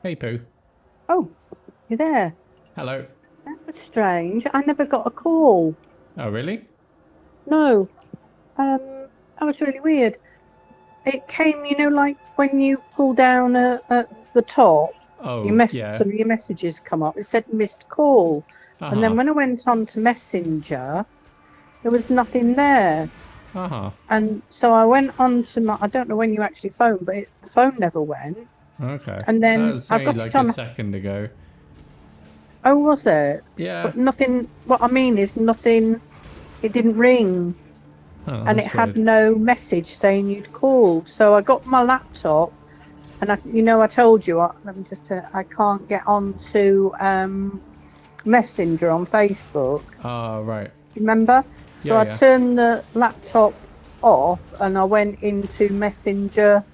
Hey, Pooh. Oh, you're there. Hello. That was strange. I never got a call. Oh, really? No. That was really weird. It came, like when you pull down at the top, Oh, yeah. some of your messages come up. It said missed call. And then Uh-huh. when I went on to Messenger, there was nothing there. Uh-huh. And so I went on to I don't know when you actually phoned, but the phone never went. Okay. And That then was I've only got it like a on. second ago. Oh, was it? Yeah. But nothing, what I mean is nothing, it didn't ring. Oh, And it that's had weird. no message saying you'd called. So I got my laptop, and I told you, let me just, I can't get onto Messenger on Facebook. Ah, right. Do you remember? So Yeah, I yeah. turned the laptop off, and I went into Messenger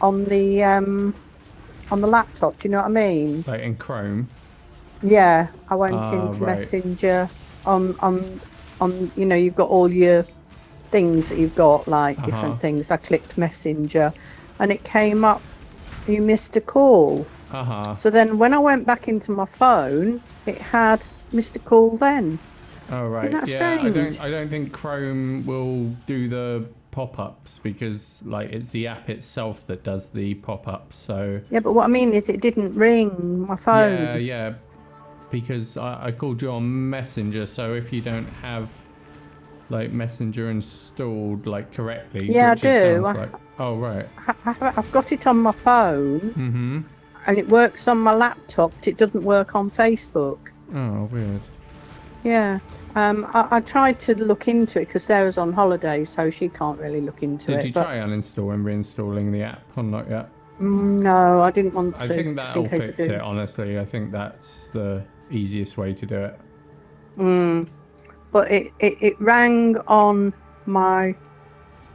on the laptop. Do you know what I mean? Like in Chrome. Yeah, I went Ah, into right. Messenger on on you've got all your things that you've got, like Uh-huh. different things. I clicked Messenger and it came up, you missed a call. Uh-huh. So then when I went back into my phone, it had missed a call then. Oh, Isn't right. that Yeah, strange? I don't think Chrome will do the pop-ups because like it's the app itself that does the pop-ups. So, Yeah, but what I mean is it didn't ring my yeah, phone. yeah, because I called you on Messenger, so if you don't have like Messenger installed like correctly, Yeah, I which it do. sounds like. Oh, right. I've got it on my phone Mm-hmm. and it works on my laptop, but it doesn't work on Facebook. Oh, weird. Yeah. I tried to look into it because Sarah's on holiday, so she can't really look into Did you it. But try uninstall and reinstalling the app or not yet? no, I didn't want I to, think just in that'll case I fix it, do. honestly. I think that's the easiest way to do it. Mm. But it rang my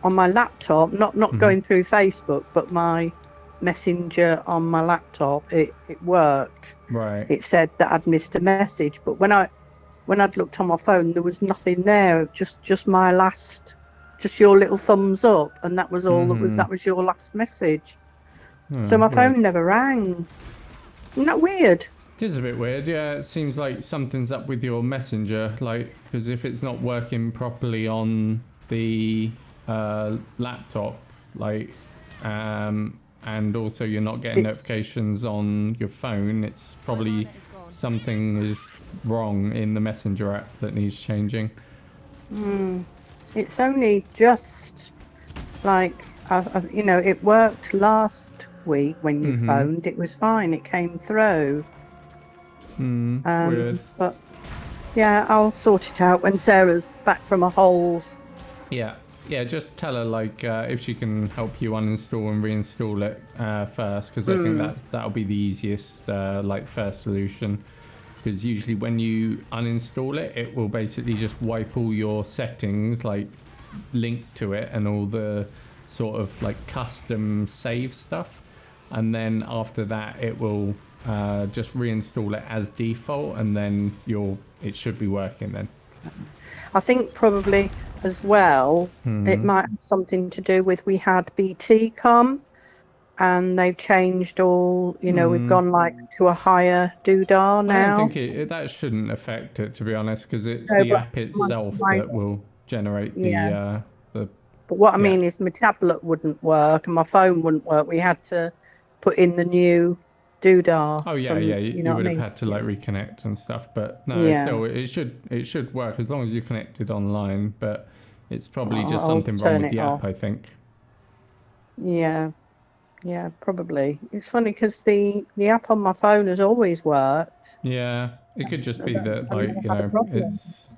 on my laptop, not Mm-hmm. going through Facebook, but my messenger on my laptop. It worked. Right. It said that I'd missed a message, but when I'd looked on my phone, there was nothing there. Just my last, just your little thumbs up, and that was all. Mm-hmm. That was your last message. So Oh, my weird. phone never rang. Isn't that weird? It is a bit weird, yeah. It seems like something's up with your messenger, like, because if it's not working properly on the laptop, like, and also you're not getting It's notifications on your phone, it's probably something is wrong in the messenger app that needs changing. mm, it's only just like it worked last week when you Mm-hmm. phoned. It was fine. It came through. Weird. But yeah, I'll sort it out when Sarah's back from her holes. Yeah, yeah. Just tell her like if she can help you uninstall and reinstall it first, because I think Hmm. that'll be the easiest like first solution. Because usually when you uninstall it, it will basically just wipe all your settings like linked to it and all the sort of like custom save stuff, and then after that it will just reinstall it as default, and then it should be working then. I think probably as well, it Hmm. might have something to do with we had BT come and they've changed all, we've Hmm. gone like to a higher doodah I don't think now. that shouldn't affect it, to be honest, because it's No, the but app itself that will generate yeah. the But what I yeah. mean is my tablet wouldn't work and my phone wouldn't work. We had to put in the new doodah Oh yeah, yeah. from, you You know what would I have mean? had to Yeah. like reconnect and stuff, but no, it's Yeah. still it should work as long as you're connected online. But it's probably just I'll something wrong turn with it the app, off. I think. Yeah. Yeah, probably. It's funny because the app on my phone has always worked. Yeah, it could just be that I've like never had a problem. it's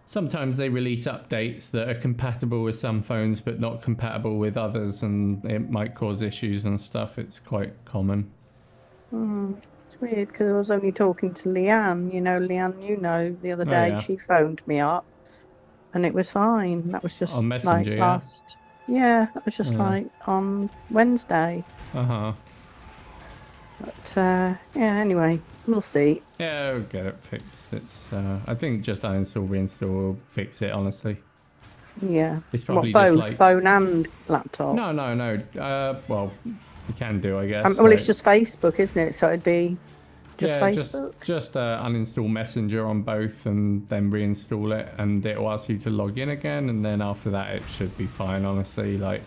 sometimes they release updates that are compatible with some phones but not compatible with others, and it might cause issues and stuff. It's quite common. It's weird because I was only talking to Leanne. Leanne, the other Oh day yeah, she phoned me up and it was fine. That was on just like Messenger, yeah. that was just Uh like on Wednesday. huh. But yeah, anyway, we'll see. Yeah, we'll get it fixed. It's I think just uninstall, reinstall will fix it. Honestly, Yeah. it's What, probably just both like phone and laptop? no. Well, You can do, I guess. Well, it's just Facebook, isn't it? So it'd be just yeah, Facebook. just uninstall Messenger on both and then reinstall it, and it will ask you to log in again, and then after that it should be fine. Honestly, like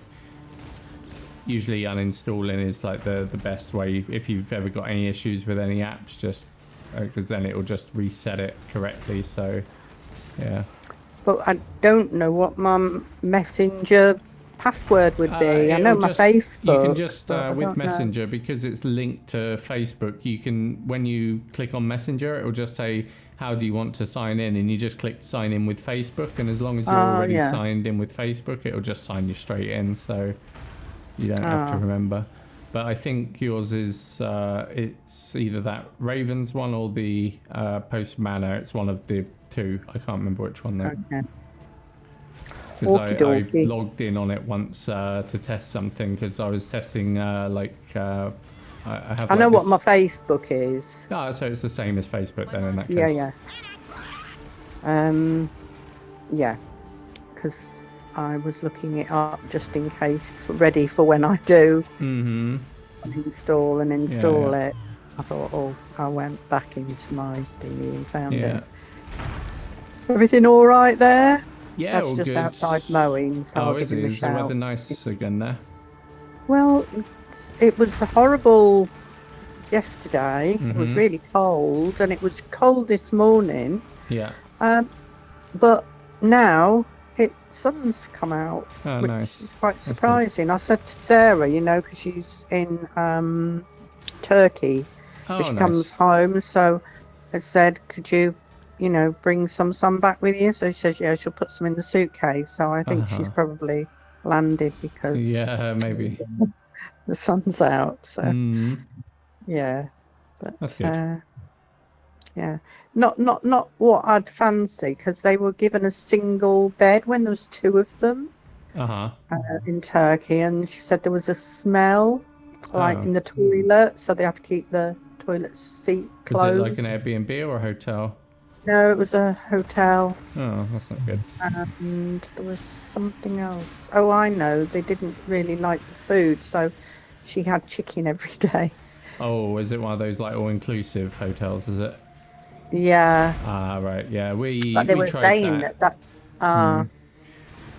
usually uninstalling is like the best way if you've ever got any issues with any apps, just because then it will just reset it correctly. So yeah. But I don't know what my Messenger password would be. I know my Facebook. You can just with Messenger, know. because it's linked to Facebook, you can, when you click on Messenger, it will just say how do you want to sign in, and you just click sign in with Facebook, and as long as you're already signed in with Facebook, it'll just sign you straight in, so you don't have to remember. But I think yours is it's either that Ravens one or the Post Manor. It's one of the two. I can't remember which one though. Okay. Because I logged in on it once to test something, because I was testing I have. I know what my Facebook is. Oh, so it's the same as Facebook then in that case. Yeah. Yeah. Because I was looking it up just in case, ready for when I do install it. I thought, I went back into my thingy and found it. Everything all right there? Yeah, that's just good. Outside mowing. So I'll give him a shout. Is the weather nice again there? Well, it was horrible yesterday. It was really cold, and it was cold this morning. Yeah. But now sun's come out, which is quite surprising. I said to Sarah, because she's in Turkey, she comes home, so I said, could you, bring some sun back with you? So she says, yeah, she'll put some in the suitcase. So I think she's probably landed because maybe the sun's out. So yeah, but that's good. Yeah, not what I'd fancy, because they were given a single bed when there was two of them in Turkey, and she said there was a smell in the toilet, so they had to keep the toilet seat closed. Was it like an Airbnb or a hotel? No, it was a hotel. Oh, that's not good. And there was something else. Oh, I know. They didn't really like the food, so she had chicken every day. Oh, is it one of those like all-inclusive hotels, is it? Yeah. Right. Yeah, But they were saying that.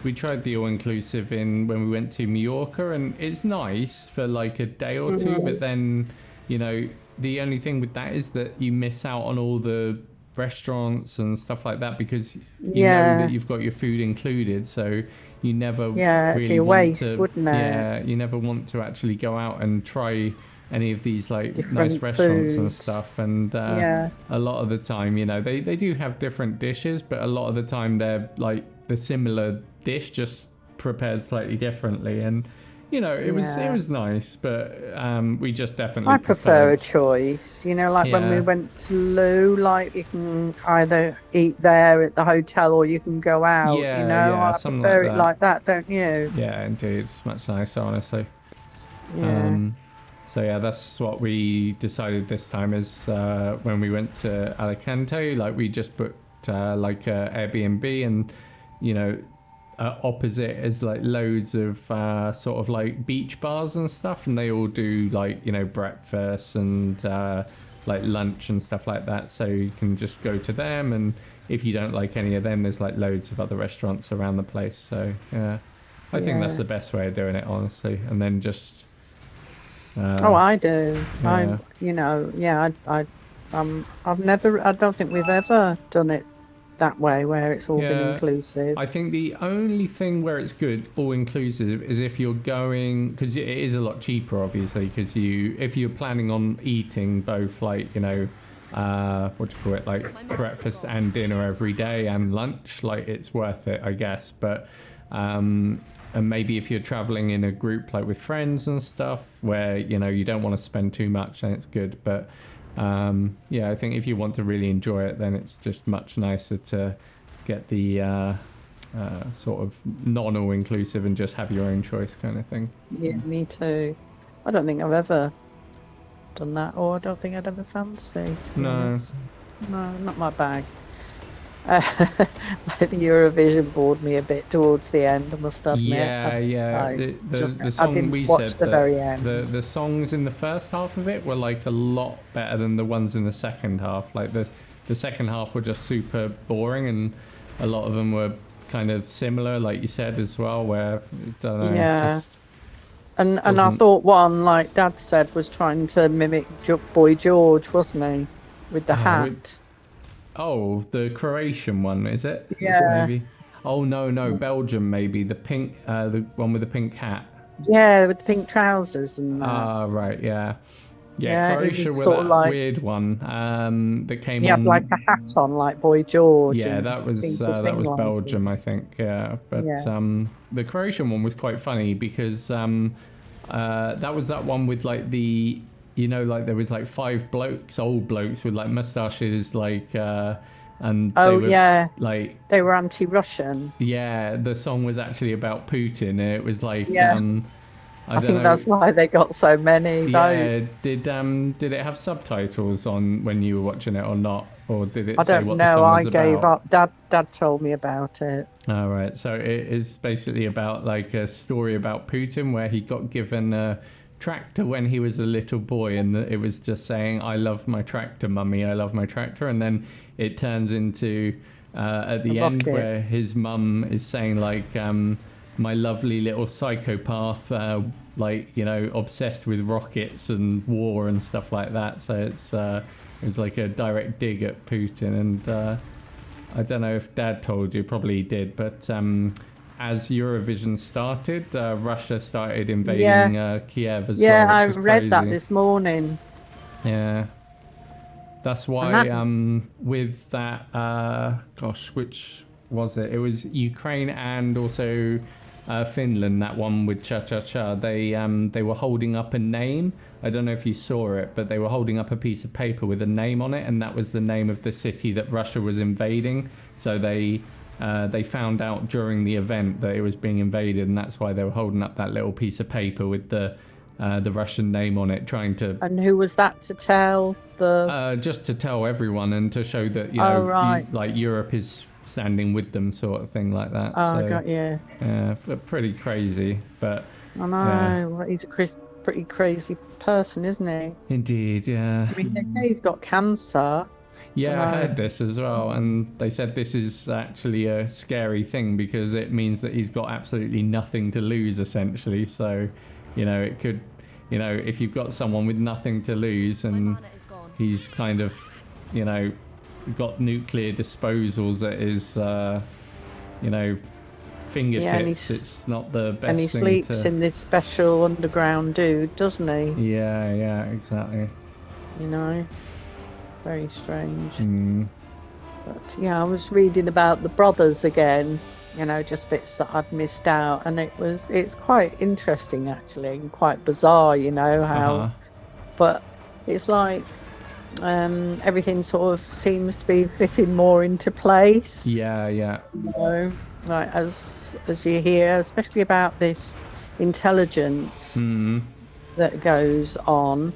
We tried the all-inclusive when we went to Mallorca, and it's nice for like a day or two, but then, the only thing with that is that you miss out on all the restaurants and stuff like that, because you know that you've got your food included, so you never really want to, wouldn't it? Yeah, you never want to actually go out and try any of these like different nice restaurants foods and stuff, and a lot of the time they do have different dishes, but a lot of the time they're like the similar dish just prepared slightly differently, and it was nice, but we just definitely I prefer a choice, when we went to Lou, like you can either eat there at the hotel or you can go out. I prefer it like that, don't you? Yeah, indeed, it's much nicer, honestly. So yeah, that's what we decided this time, is when we went to Alicante, like we just booked like a Airbnb, and opposite is like loads of sort of like beach bars and stuff, and they all do like breakfast and like lunch and stuff like that, so you can just go to them, and if you don't like any of them, there's like loads of other restaurants around the place. So yeah, I think that's the best way of doing it, honestly, and then just I do. I don't think we've ever done it that way, where it's all been inclusive. I think the only thing where it's good all inclusive is if you're going, because it is a lot cheaper, obviously, because if you're planning on eating both like like breakfast and dinner every day and lunch, like it's worth it, I guess. But and maybe if you're traveling in a group like with friends and stuff, where you don't want to spend too much, then it's good. But I think if you want to really enjoy it, then it's just much nicer to get the sort of non all inclusive and just have your own choice kind of thing. Yeah, me too. I don't think I've ever done that, or I don't think I'd ever fancy. No, not my bag. The Eurovision bored me a bit towards the end, I must admit. Yeah, yeah. I The I song didn't we watch said the that very end. the songs in the first half of it were like a lot better than the ones in the second half. Like the second half were just super boring, and a lot of them were kind of similar, like you said as well. Where I don't know, Yeah. just And I wasn't. thought one, like Dad said, was trying to mimic Boy George, wasn't he? With the With, hat. oh, the Croatian one, is it? Yeah. Maybe. Oh no, Belgium maybe. The pink, the one with the pink hat. Yeah, with the pink trousers and that. Ah, right, yeah. Yeah, Yeah, it Croatia was were sort of that like weird one that came he had like a on. hat on, like Boy George, Yeah, and seemed to that sing was like it. Belgium, I think. Yeah, but Yeah. the Croatian one was quite funny because that was that one with like the, you know, like there was like five blokes, old blokes with like mustaches, like and they Oh were yeah, like, they were anti-Russian. yeah, the song was actually about Putin, and it was like Yeah, I I don't think know. that's why they got so many Yeah, votes. did it have subtitles on when you were watching it or not? Or did I it say don't what the know. song I was gave about? up. Dad told me about it. All right, so it is basically about like a story about Putin where he got given a tractor when he was a little boy, and it was just saying, "I love my tractor, mummy, I love my tractor," and then it turns into at A the end rocket. where his mum is saying like, "My lovely little psychopath." Like, you know, obsessed with rockets and war and stuff like that. So it's like a direct dig at Putin, and I don't know if Dad told you, probably he did, but as Eurovision started, Russia started Yeah, invading Kiev as yeah. well, I which was read that crazy. this morning, Yeah, that's and that. why with that, gosh, which was it? It was Ukraine and also Finland. That one with Cha Cha Cha. They were holding up a name. I don't know if you saw it, but they were holding up a piece of paper with a name on it, and that was the name of the city that Russia was invading. So they found out during the event that it was being invaded, and that's why they were holding up that little piece of paper with the Russian name on it, trying to And who was that to tell the? just to tell everyone and to show that, you Oh know, right. like Europe is standing with them, sort of thing like that. Oh, I So got you. pretty crazy, but I yeah, know. Well, he's a pretty crazy person, isn't he? I indeed, yeah. mean, they say he's got cancer. Don't Yeah, I know. heard this as well, and they said this is actually a scary thing because it means that he's got absolutely nothing to lose, essentially. So, you know, it could, you know, if you've got someone with nothing to lose and he's kind of, you know, got nuclear disposals at his, you know, Yeah, fingertips, it's not the and he best thing sleeps to. in this special underground dude, doesn't he? Yeah, yeah, exactly. You know, very strange. Mm. But yeah, I was reading about the brothers again. You know, just bits that I'd missed out, and it's quite interesting actually, and quite bizarre. You know how, Uh-huh. but it's like everything sort of seems to be fitting more into place. Yeah, yeah. You know, like as you hear, especially about this intelligence Mm. that goes on.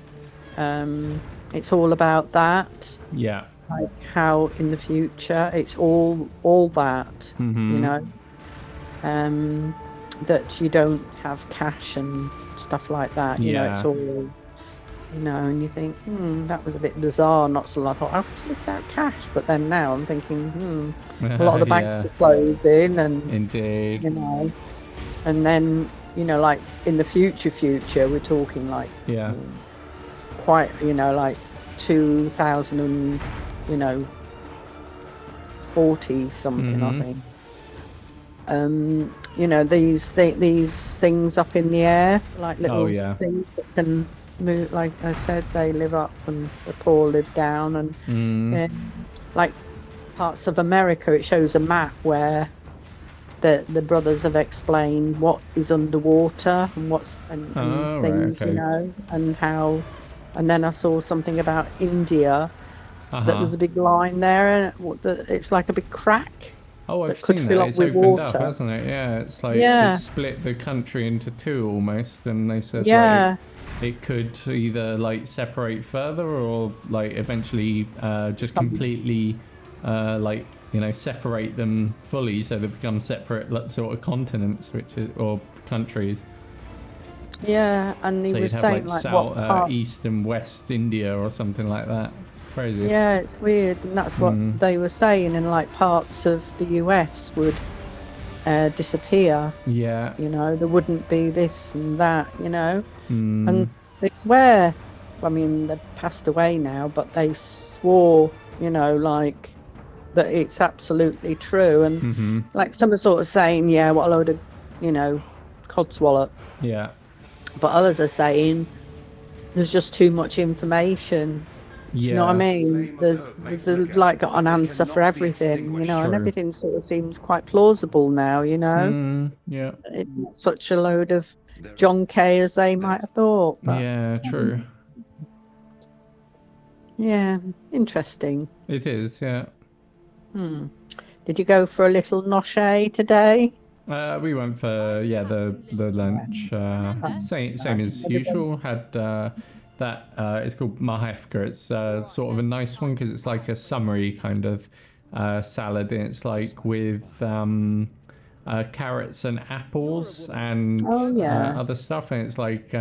It's all about that, Yeah. like how in the future it's all that, Mm-hmm. you know, that you don't have cash and stuff like that. You know, Yeah. it's all, you know, and you think, that was a bit bizarre. Not so long. I thought I was without cash, but then now I'm thinking, a lot of the banks Yeah, are closing, and indeed. you know, and then you know, like in the future, we're talking like Yeah. quite, you know, like 2000 and, you know, 40 something, I Mhm. think. You know, these things up in the air, like Oh little yeah. things that can move. Like I said, they live up and the poor live down, and Mm. yeah, like parts of America, it shows a map where the brothers have explained what is underwater and what's and Oh, right. things, you Okay. know, and how. And then I saw something about India, Uh that huh. there's a big line there, and it's like a big crack Oh, I've that could seen fill that. up It's with opened up, water. hasn't it? Yeah. It's like it Yeah, split the country into two almost, and they said like yeah, it could either like separate further or like eventually just some- completely like separate them fully so they become separate sort of continents, or countries. Yeah, and he So was you'd have saying like what part. East and West India or something like that. It's crazy. Yeah, it's weird, and that's what they were saying. And like parts of the US would disappear. Yeah. There wouldn't be this and that. Mm. And they swear. I mean, they've passed away now, but they swore, like that it's absolutely true. And like some are sort of saying, yeah, what a load of, codswallop. Yeah. But others are saying there's just too much information. Yeah. Do you know what I mean? There's like got an answer for everything, and everything sort of seems quite plausible now, Yeah. It's not such a load of John Kay as they might have thought. But, yeah, true. Yeah, interesting. It is, yeah. Did you go for a little noche today? We went for the lunch. Same as usual. Had that it's called mahefka. It's sort of a nice one because it's like a summery kind of salad, and it's like with carrots and apples and other stuff, and it's like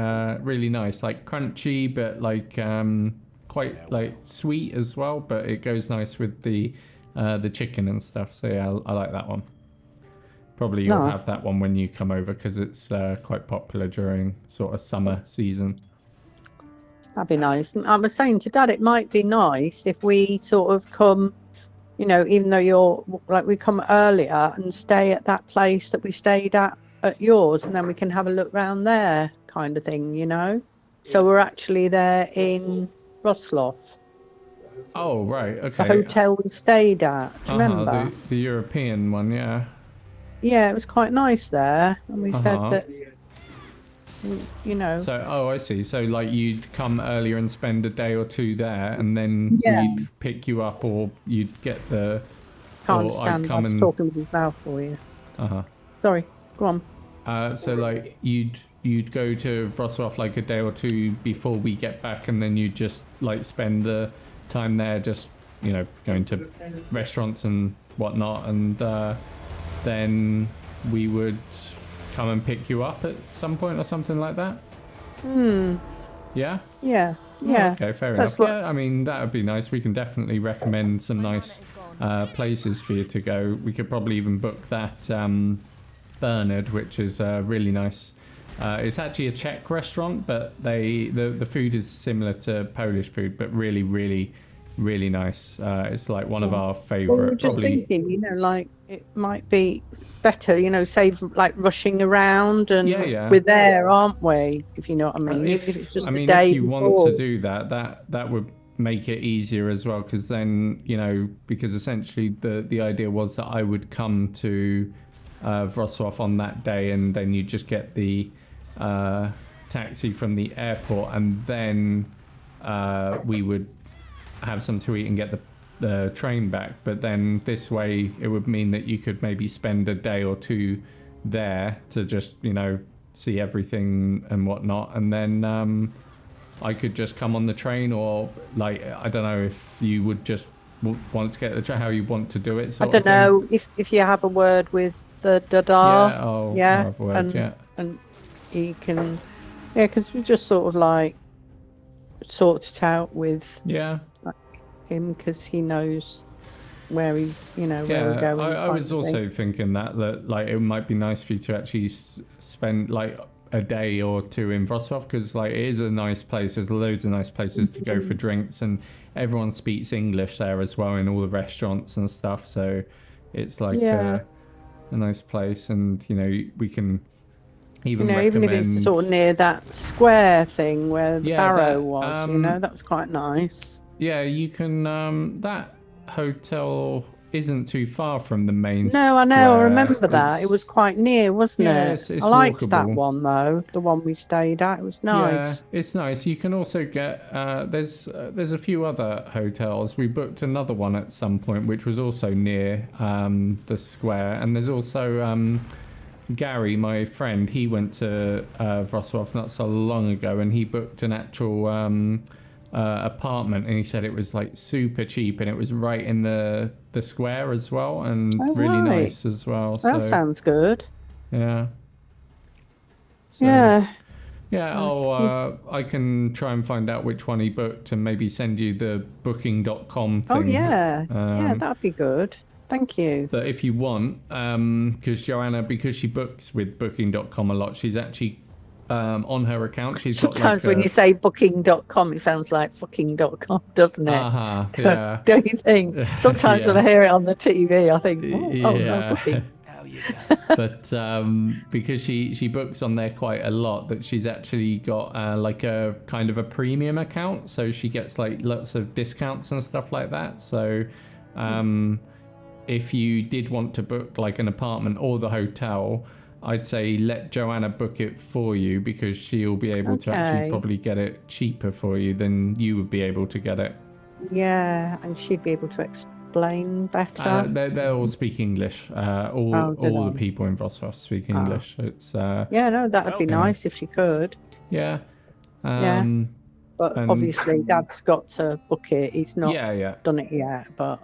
really nice, like crunchy, but like quite like sweet as well. But it goes nice with the chicken and stuff. So yeah, I like that one. Probably you'll have that one when you come over because it's quite popular during sort of summer season. That'd be nice. I was saying to Dad, it might be nice if we sort of come, even though we come earlier and stay at that place that we stayed at yours, and then we can have a look round there, kind of thing, So we're actually there in Wroclaw. Oh, right, okay. The hotel we stayed at. Do you remember? The European one, yeah. Yeah, it was quite nice there, and we said that, So, I see. So, like, you'd come earlier and spend a day or two there, and then we'd pick you up, or you'd get the. Can't stand. I was talking with his mouth for you. Sorry, go on. So, like, you'd go to Wrocław like a day or two before we get back, and then you'd just like spend the time there, just going to restaurants and whatnot, and then we would come and pick you up at some point or something like that. Yeah. Yeah. Okay, fair enough. Yeah, I mean that would be nice. We can definitely recommend some nice places for you to go. We could probably even book that Bernard, which is really nice. It's actually a Czech restaurant, but the food is similar to Polish food, but really, really, really nice. It's like one of our favourite. Well, we're just thinking, like it might be better, save like rushing around, and we're there, aren't we? If you know what I mean. If it's just a day if you before. want to do that would make it easier as well, because then because essentially the idea was that I would come to Wrocław on that day, and then you just get the taxi from the airport, and then we would have some to eat and get the train back. But then this way it would mean that you could maybe spend a day or two there to just see everything and whatnot, and then I could just come on the train, or like I don't know if you would just want to get the train, how you want to do it. I don't know if you have a word with the Dada. And he can, because we just sort of like sort it out with like him, because he knows where he's, where we're going. I was also thinking that like it might be nice for you to actually spend like a day or two in Wrocław, because like it is a nice place. There's loads of nice places to go for drinks, and everyone speaks English there as well in all the restaurants and stuff. So it's like a nice place, and we can even even if it's sort of near that square thing where the barrow was, that was quite nice. Yeah, you can. That hotel isn't too far from the main square. I know. I remember that. It was quite near, wasn't it? It's I liked walkable. That one though. The one we stayed at. It was nice. Yeah, it's nice. You can also get. There's a few other hotels. We booked another one at some point, which was also near the square. And there's also Gary, my friend. He went to Wrocław not so long ago, and he booked an actual apartment, and he said it was like super cheap, and it was right in the square as well, and Oh, really right. nice as well. That So sounds good. yeah. So, Yeah. yeah, I can try and find out which one he booked and maybe send you the booking.com thing. Oh, yeah. Yeah, that'd be good. Thank you. But if you want, because Joanna, because she books with booking.com a lot, she's actually on her account. She's Sometimes got like when you say booking.com, it sounds like fucking.com, doesn't it? yeah. Don't you think? Sometimes when I hear it on the TV, I think, oh no, Yeah. booking. But because she books on there quite a lot, that she's actually got like a kind of a premium account, so she gets like lots of discounts and stuff like that. So if you did want to book like an apartment or the hotel, I'd say let Joanna book it for you, because she'll be able to actually probably get it cheaper for you than you would be able to get it. Yeah, and she'd be able to explain better. They all speak English. All the people in Wrocław speak English. It's yeah, no, that'd be nice if she could. Yeah. Yeah. But obviously, Dad's got to book it. He's not done it yet, but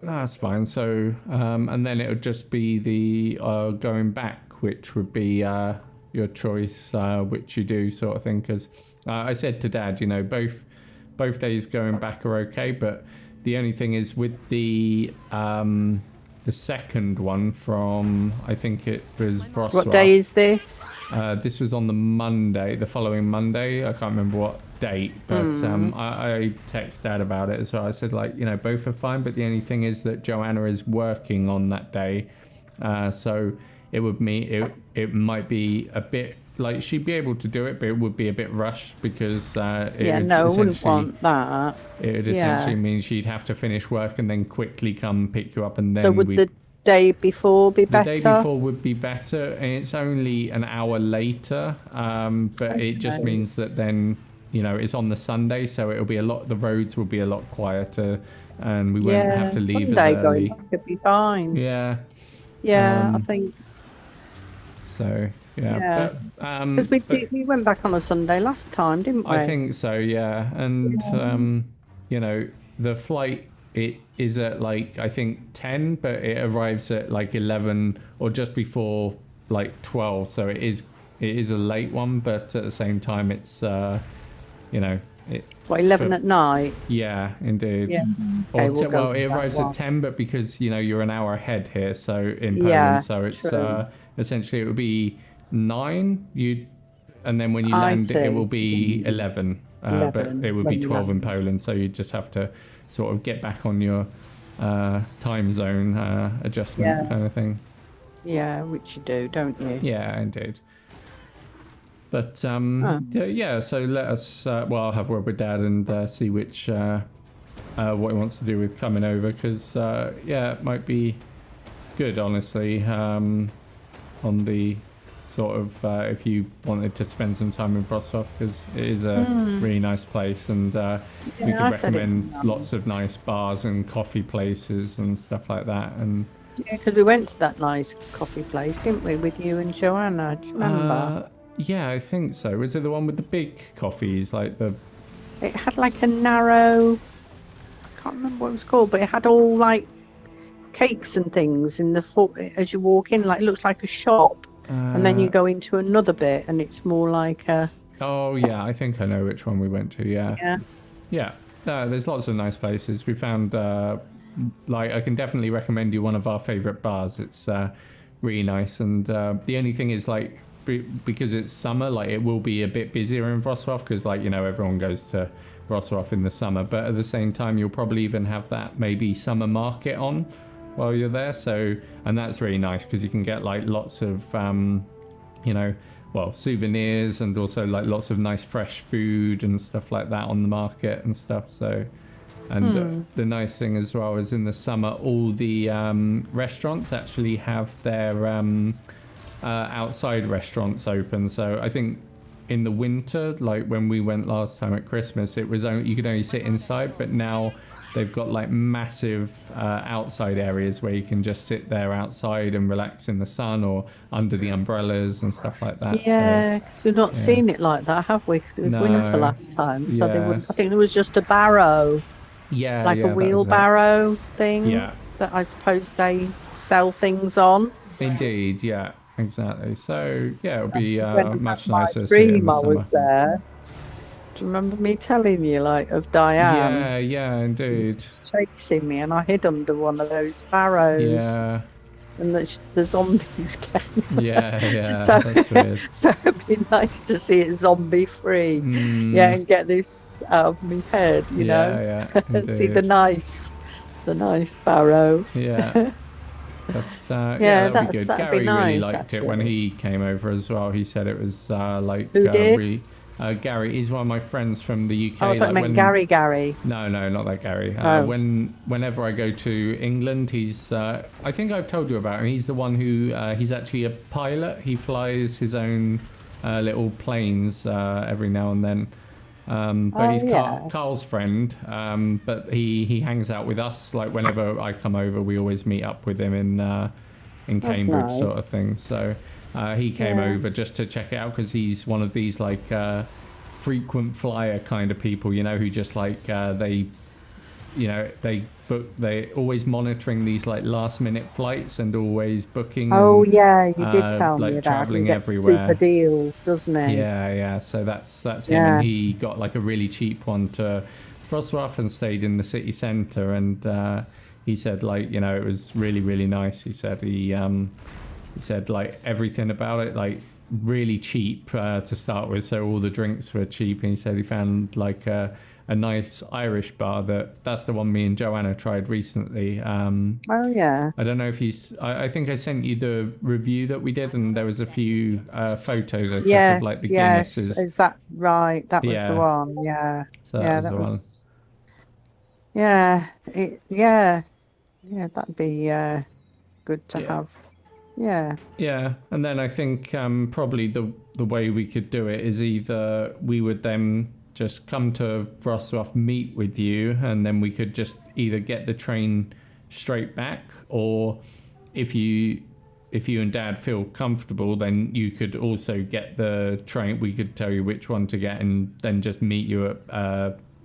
that's fine. So, and then it would just be the going back, which would be your choice, which you do, sort of thing. Because I said to Dad, you know, both days going back are okay, but the only thing is with the second one from, I think it was Wrocław. What day is this? This was on the Monday, the following Monday. I can't remember what date, but I texted Dad about it as well. I said, like, you know, both are fine, but the only thing is that Joanna is working on that day, so it might be a bit like she'd be able to do it, but it would be a bit rushed, because I wouldn't want that. It would essentially mean she'd have to finish work and then quickly come pick you up, and then so would the day before be better? The day before would be better, and it's only an hour later, but it just means that then, you know, it's on the Sunday, so it'll be the roads will be a lot quieter, and we won't have to leave Sunday as early. Going back could be fine. Yeah, I think so. Yeah, because we went back on a Sunday last time, didn't we? I think so, yeah. And you know, the flight, it is at like, I think 10, but it arrives at like 11 or just before like 12, so it is a late one, but at the same time it's you know, 11 at night? Yeah, indeed. Yeah. Okay, well, it arrives at 10, but because, you know, you're an hour ahead here, so in Poland, so it's essentially it would be 9, and then when you land it will be 11, but it would be 12 in Poland, so you just have to sort of get back on your time zone adjustment kind of thing. Yeah, which you do, don't you? Yeah, indeed. But yeah, so let us I'll have a word with Dad and see which what he wants to do with coming over, because it might be good, honestly, on the sort of if you wanted to spend some time in Wrocław, because it is a really nice place, and we could recommend lots of nice bars and coffee places and stuff like that. And yeah, because we went to that nice coffee place, didn't we, with you and Joanna? Do you remember? Yeah, I think so. Was it the one with the big coffees, like the? It had like a narrow. I can't remember what it was called, but it had all like cakes and things in the as you walk in. Like, it looks like a shop, and then you go into another bit, and it's more like a. Oh yeah, I think I know which one we went to. Yeah. There's lots of nice places. We found like, I can definitely recommend you one of our favourite bars. It's really nice, and the only thing is, like, because it's summer, like, it will be a bit busier in Wrocław, because, like, you know, everyone goes to Wrocław in the summer, but at the same time you'll probably even have that maybe summer market on while you're there, so, and that's really nice because you can get like lots of you know, well, souvenirs, and also like lots of nice fresh food and stuff like that on the market and stuff. So, and the nice thing as well is in the summer all the restaurants actually have their outside restaurants open. So I think in the winter, like when we went last time at Christmas, it was only, you could only sit inside, but now they've got like massive outside areas where you can just sit there outside and relax in the sun or under the umbrellas and stuff like that. Yeah, because we've not seen it like that, have we? Because it was winter last time, so they wouldn't. I think there was just a barrow, like a wheelbarrow thing that I suppose they sell things on. Indeed, yeah, exactly. So yeah, it'll be much nicer to see it in the I summer. was there. Do you remember me telling you, like, of Diane? Yeah, indeed. Chasing me, and I hid under one of those barrows. Yeah. And the zombies came. Yeah, so, that's weird. So it'd be nice to see it zombie-free. Yeah, and get this out of my head, you know? Yeah, see the nice barrow. Yeah. But, that'd be good. Gary really liked it when he came over as well. He said it was like Who did? really. Gary, he's one of my friends from the UK. Oh, I thought you meant Gary. No, not that Gary. Whenever I go to England, he's. I think I've told you about him. He's the one who. He's actually a pilot. He flies his own little planes every now and then. But he's Carl's friend. But he hangs out with us. Like whenever I come over, we always meet up with him in Cambridge, sort of thing. So. He came over just to check it out because he's one of these like frequent flyer kind of people, you know, who just like they always monitoring these like last minute flights and always booking. Oh you did tell me like about traveling everywhere. Super deals, doesn't he? Yeah. So that's him, and he got like a really cheap one to Wroclaw and stayed in the city centre, and he said like it was really really nice. He said he said like everything about it like really cheap to start with, so all the drinks were cheap, and he said he found like a nice Irish bar that's the one me and Joanna tried recently. I don't know if I think I sent you the review that we did, and there was a few photos I took of like the Guinnesses. Is that right? That was the one. So that was that'd be good to have. Yeah, and then I think probably the way we could do it is either we would then just come to Wroclaw, meet with you, and then we could just either get the train straight back, or if you and Dad feel comfortable, then you could also get the train. We could tell you which one to get, and then just meet you at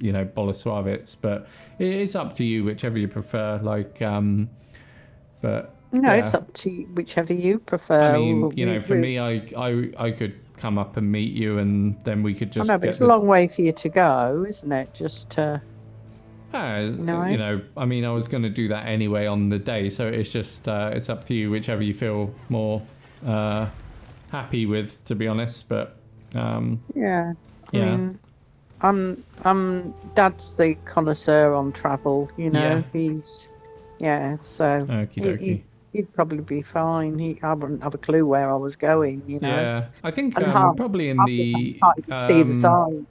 Bolesławiec. But it is up to you, whichever you prefer. It's up to you, whichever you prefer. I mean, for me, I could come up and meet you, and then we could just. I know, but it's a long way for you to go, isn't it? Just to. I mean, I was going to do that anyway on the day, so it's just it's up to you, whichever you feel more happy with, to be honest. But I mean, I'm Dad's the connoisseur on travel. He's so. Okie dokie. He'd probably be fine. I wouldn't have a clue where I was going, Yeah, I think probably in the see the signs.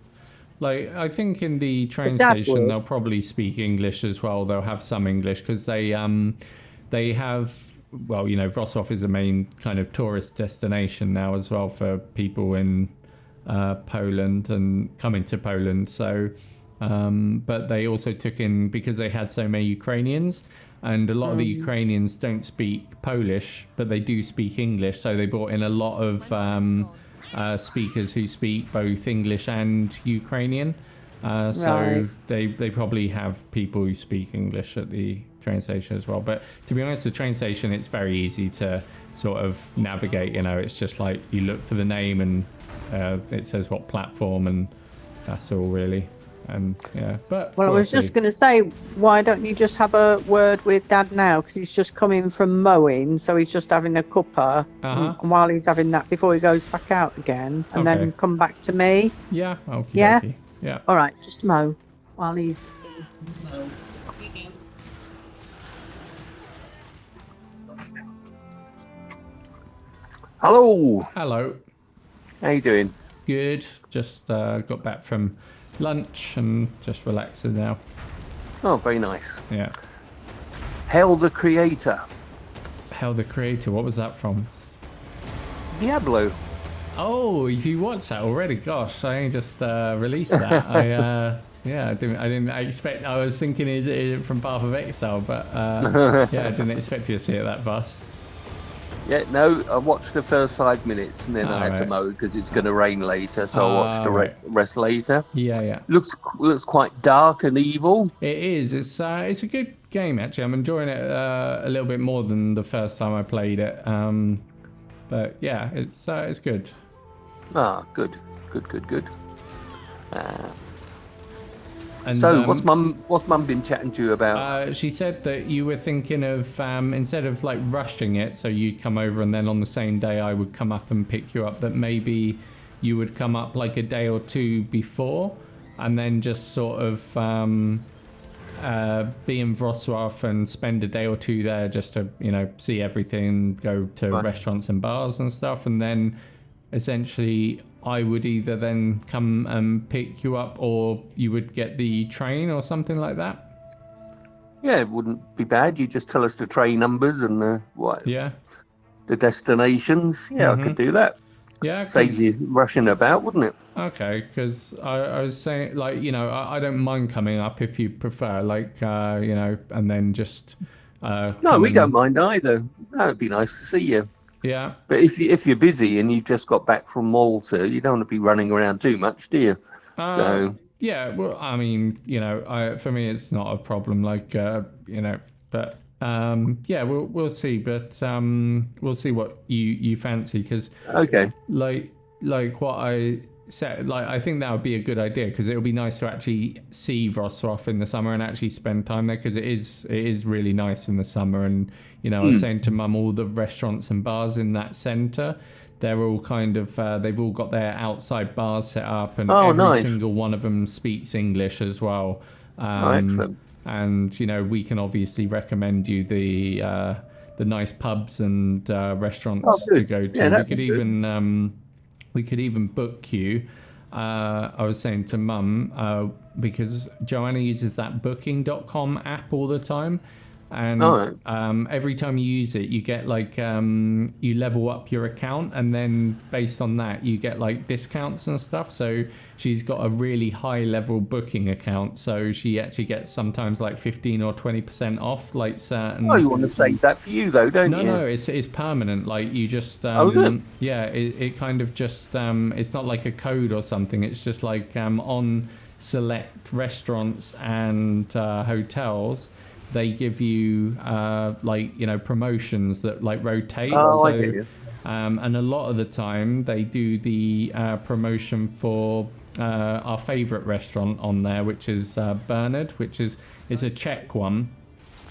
Like, I think in the train station they'll probably speak English as well. They'll have some English because they have. Well, Wrocław is a main kind of tourist destination now as well for people in Poland and coming to Poland. So, but they also took in, because they had so many Ukrainians. And a lot of the Ukrainians don't speak Polish, but they do speak English. So they brought in a lot of speakers who speak both English and Ukrainian. So they probably have people who speak English at the train station as well. But to be honest, the train station, it's very easy to sort of navigate. It's just like you look for the name and it says what platform, and that's all really. But I was just going to say, why don't you just have a word with Dad now? Because he's just coming from mowing, so he's just having a cuppa. And while he's having that, before he goes back out again, and then come back to me. Yeah. Okay. Yeah. All right, just mow while he's in. Hello. How you doing? Good. Just got back from lunch and just relaxing now. Oh, very nice. Yeah. Hail the Creator. Hail the Creator. What was that from? Diablo. Oh, if you watched that already, gosh, I only just released that. I didn't expect. I was thinking, is it from Path of Exile? But yeah, I didn't expect you to see it that fast. Yeah, no, I watched the first 5 minutes and then I had to mow because it's going to rain later, so I watched the rest later. Yeah. Looks quite dark and evil. It is. It's a good game actually. I'm enjoying it a little bit more than the first time I played it. But yeah, it's good. Ah, good. And, so, what's mum been chatting to you about? She said that you were thinking of instead of like rushing it, so you'd come over and then on the same day I would come up and pick you up. That maybe you would come up like a day or two before, and then just sort of be in Wroclaw and spend a day or two there just to see everything, go to restaurants and bars and stuff, and then essentially I would either then come and pick you up or you would get the train or something like that. Yeah, it wouldn't be bad. You just tell us the train numbers and the destinations. Yeah, I could do that. Yeah, save you rushing about, wouldn't it? Okay, because I was saying, like, I don't mind coming up if you prefer, like, and then just. No, we don't mind either. No, it'd be nice to see you. Yeah. But if you're busy and you've just got back from Malta, you don't want to be running around too much, do you? Yeah, well, I mean, for me, it's not a problem, like, but yeah, we'll see, but we'll see what you fancy, because like what I said, like, I think that would be a good idea, because it would be nice to actually see Wroclaw in the summer and actually spend time there, because it is really nice in the summer. And I was saying to Mum, all the restaurants and bars in that centre, they're all kind of they've all got their outside bars set up, and every single one of them speaks English as well. Excellent. And we can obviously recommend you the nice pubs and restaurants to go to. Yeah, we could even book you. I was saying to Mum, because Joanna uses that booking.com app all the time. And every time you use it, you get like, you level up your account, and then based on that, you get like discounts and stuff. So she's got a really high level booking account. So she actually gets sometimes like 15 or 20% off, like certain. Oh, you want to save that for you though, don't you? No, it's permanent. Like you just, yeah, it kind of just, it's not like a code or something. It's just like on select restaurants and hotels, they give you promotions that like rotate. I get you. And a lot of the time they do the promotion for our favourite restaurant on there, which is Bernard, which is a Czech one,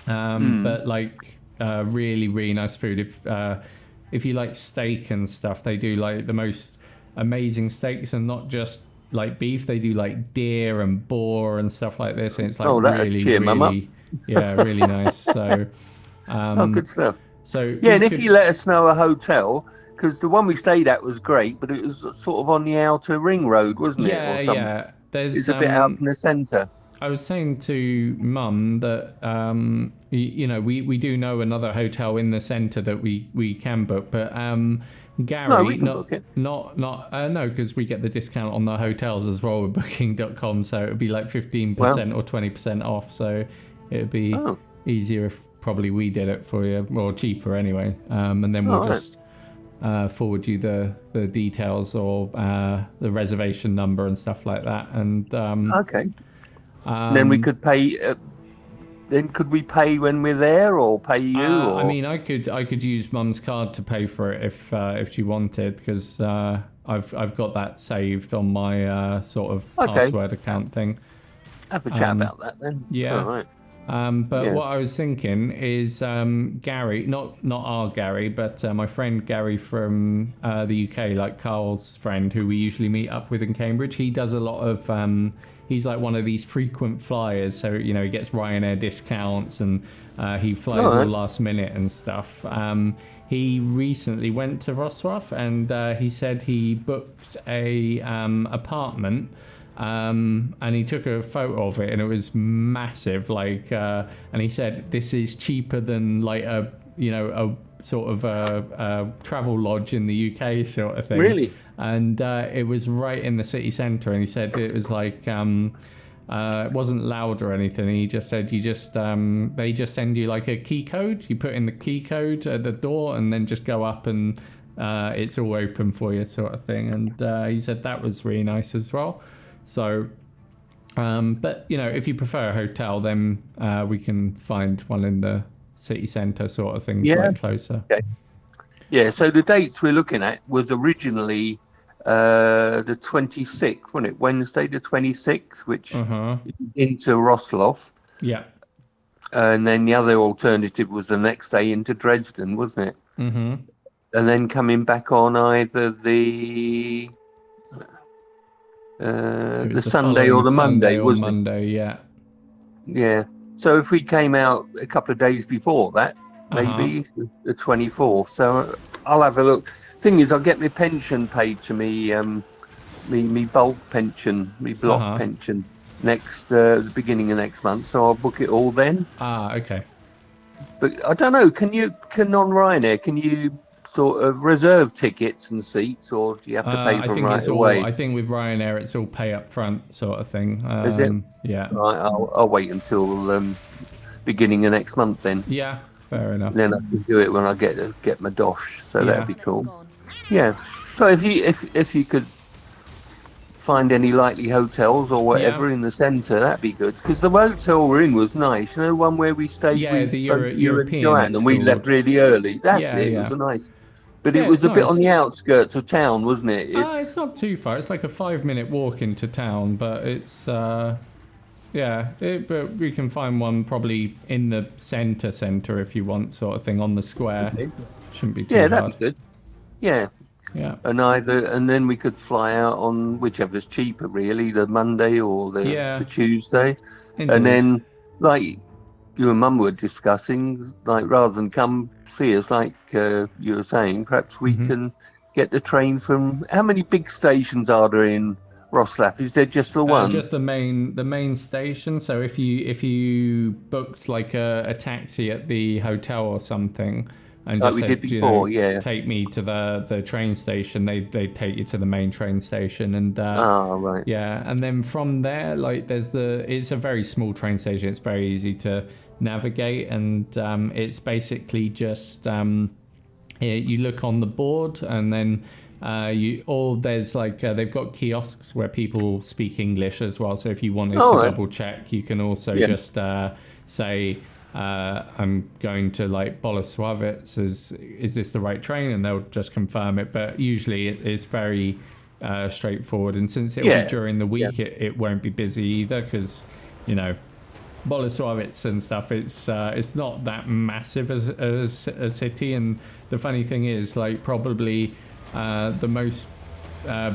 but like really, really nice food. If you like steak and stuff, they do like the most amazing steaks, and not just like beef. They do like deer and boar and stuff like this, and it's like really really nice. So good stuff. So yeah, and if you let us know a hotel, because the one we stayed at was great, but it was sort of on the outer ring road, wasn't it? Or something? Yeah. It's a bit out in the centre. I was saying to Mum that we do know another hotel in the centre that we can book, but Gary, no, because we get the discount on the hotels as well with booking.com, so it would be like 15% or 20% off. So it would be easier if probably we did it for you, or cheaper anyway. And then we'll just forward you the details or the reservation number and stuff like that. And then we could pay. Then could we pay when we're there, or pay you? I mean, I could use Mum's card to pay for it if she wanted, because I've got that saved on my sort of password account thing. Have a chat about that then. Yeah. All right. But what I was thinking is Gary, not our Gary, but my friend Gary from the UK, like Carl's friend, who we usually meet up with in Cambridge. He does a lot of, he's like one of these frequent flyers. So, he gets Ryanair discounts, and he flies all last minute and stuff. He recently went to Wroclaw, and he said he booked a apartment. And he took a photo of it, and it was massive. Like, and he said this is cheaper than like a sort of a travel lodge in the UK sort of thing. Really? And it was right in the city centre, and he said it was like it wasn't loud or anything. He just said they just send you like a key code. You put in the key code at the door, and then just go up, and it's all open for you, sort of thing. And he said that was really nice as well. So, but if you prefer a hotel, then we can find one in the city centre, sort of thing, quite closer. Okay. Yeah. So the dates we're looking at was originally the 26th, wasn't it? Wednesday the 26th, which into Wroclaw. Yeah. And then the other alternative was the next day into Dresden, wasn't it? Mm-hmm. And then coming back on either the Sunday or the Monday, wasn't it? Monday, yeah. Yeah. So if we came out a couple of days before that, maybe the 24th. So I'll have a look. Thing is, I'll get my pension paid to me, me bulk pension, me block pension next the beginning of next month. So I'll book it all then. Okay. But I don't know. Can on Ryanair? Can you sort of reserve tickets and seats, or do you have to pay for them right away? I think with Ryanair, it's all pay up front, sort of thing. Is it? Yeah. Right. I'll wait until beginning of next month then. Yeah. Fair enough. Then I can do it when I get my dosh. So that'd be cool. Yeah. So if you could find any likely hotels or whatever in the centre, that'd be good. Because the hotel we're in was nice. You know, one where we stayed with the European Joanne, and we left really early. That's it. It was a nice. But it was a bit on the outskirts of town, wasn't it? It's not too far. It's like a 5-minute walk into town, but it's but we can find one probably in the centre if you want, sort of thing, on the square. Shouldn't be too hard. That'd be good. Yeah. Yeah. And then we could fly out on whichever's cheaper, really, the Monday or the Tuesday. Indeed. And then, like you and Mum were discussing, like rather than come see us, like you were saying, perhaps we can get the train from. How many big stations are there in Wroclaw? Is there just the one? Just the main station. So if you booked like a taxi at the hotel or something, and just we did before, take me to the train station, they take you to the main train station, and right. Yeah, and then from there, like it's a very small train station. It's very easy to navigate, and it's basically just you look on the board, and then there's like they've got kiosks where people speak English as well. So if you wanted to double check, you can also just say, I'm going to like Bolesławiec, is this the right train? And they'll just confirm it. But usually it is very straightforward, and since it'll be during the week, it won't be busy either, because Bolesławiec and stuff, it's not that massive as a city. And the funny thing is, like, probably the most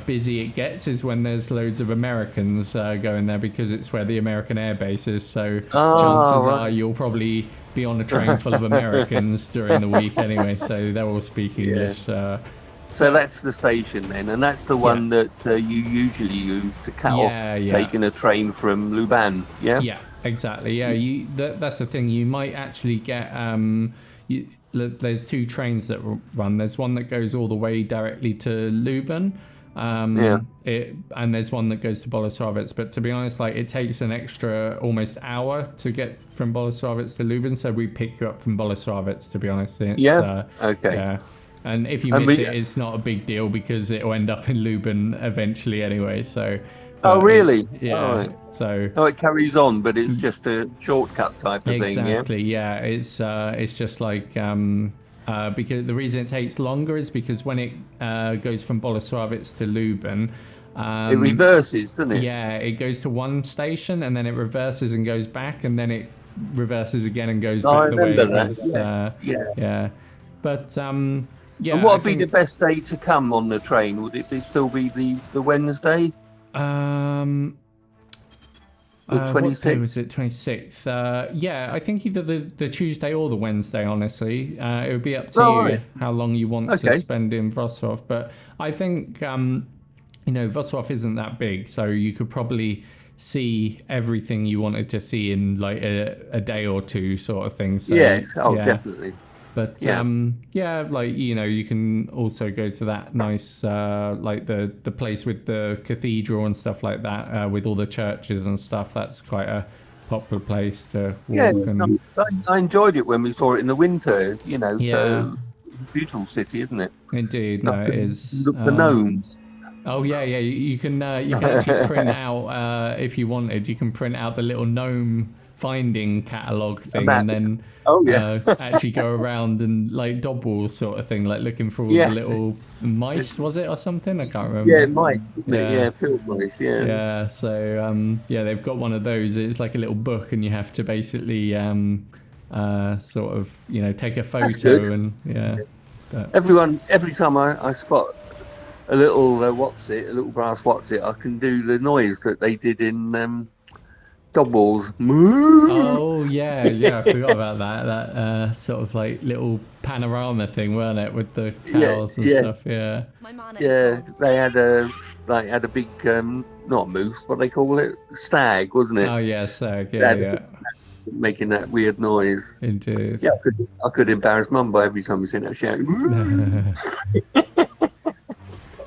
busy it gets is when there's loads of Americans going there, because it's where the American air base is. So chances are you'll probably be on a train full of Americans during the week anyway, so they're all speaking English. So that's the station then, and that's the one that you usually use to cut off taking a train from Luban. Yeah, exactly. That's the thing. You might actually get there's two trains that run. There's one that goes all the way directly to Luban, and there's one that goes to Bolesławiec. But to be honest, like, it takes an extra almost hour to get from Bolesławiec to Luban, so we pick you up from Bolesławiec, to be honest. Okay. And if you miss it, it's not a big deal, because it will end up in Luban eventually anyway. So. Oh, really? Yeah. All right. So. Oh, it carries on, but it's just a shortcut type of thing. Exactly. Yeah. It's just like because the reason it takes longer is because when it goes from Bolesławiec to Luban, it reverses, doesn't it? Yeah. It goes to one station, and then it reverses and goes back, and then it reverses again and goes back the way it was. Yeah. But And what would be the best day to come on the train? Would it still be the Wednesday? The 26th? What day was it? 26th. Yeah, I think either the Tuesday or the Wednesday, honestly. It would be up to you how long you want to spend in Wrocław. But I think, Wrocław isn't that big, so you could probably see everything you wanted to see in like a day or two, sort of thing. So, yes, definitely. But Yeah. like, you know, you can also go to that nice like the place with the cathedral and stuff like that, with all the churches and stuff. That's quite a popular place to Yeah, walk. it's And nice. I enjoyed it when we saw it in the winter, you know, yeah, so beautiful city, isn't it? indeed, no, it is. Look, the gnomes. Oh yeah, you can actually print out if you wanted. You can print out the little gnome finding catalog thing, and then actually go around and like Dodwall sort of thing, like looking for all the little mice, was it, or something? I can't remember. Yeah, mice. Yeah, field mice. Yeah. Yeah. So they've got one of those. It's like a little book, and you have to basically sort of, you know, take a photo and Every time I spot a little a little brass I can do the noise that they did in Dodwall's moo. Oh yeah, I forgot about that sort of like little panorama thing, weren't it, with the cows and stuff. Yeah. They had a big not moose, what they call it, stag, wasn't it? Oh yeah, stag. Yeah. Making that weird noise. Indeed. Yeah, I could embarrass Mum by every time we see that shouting.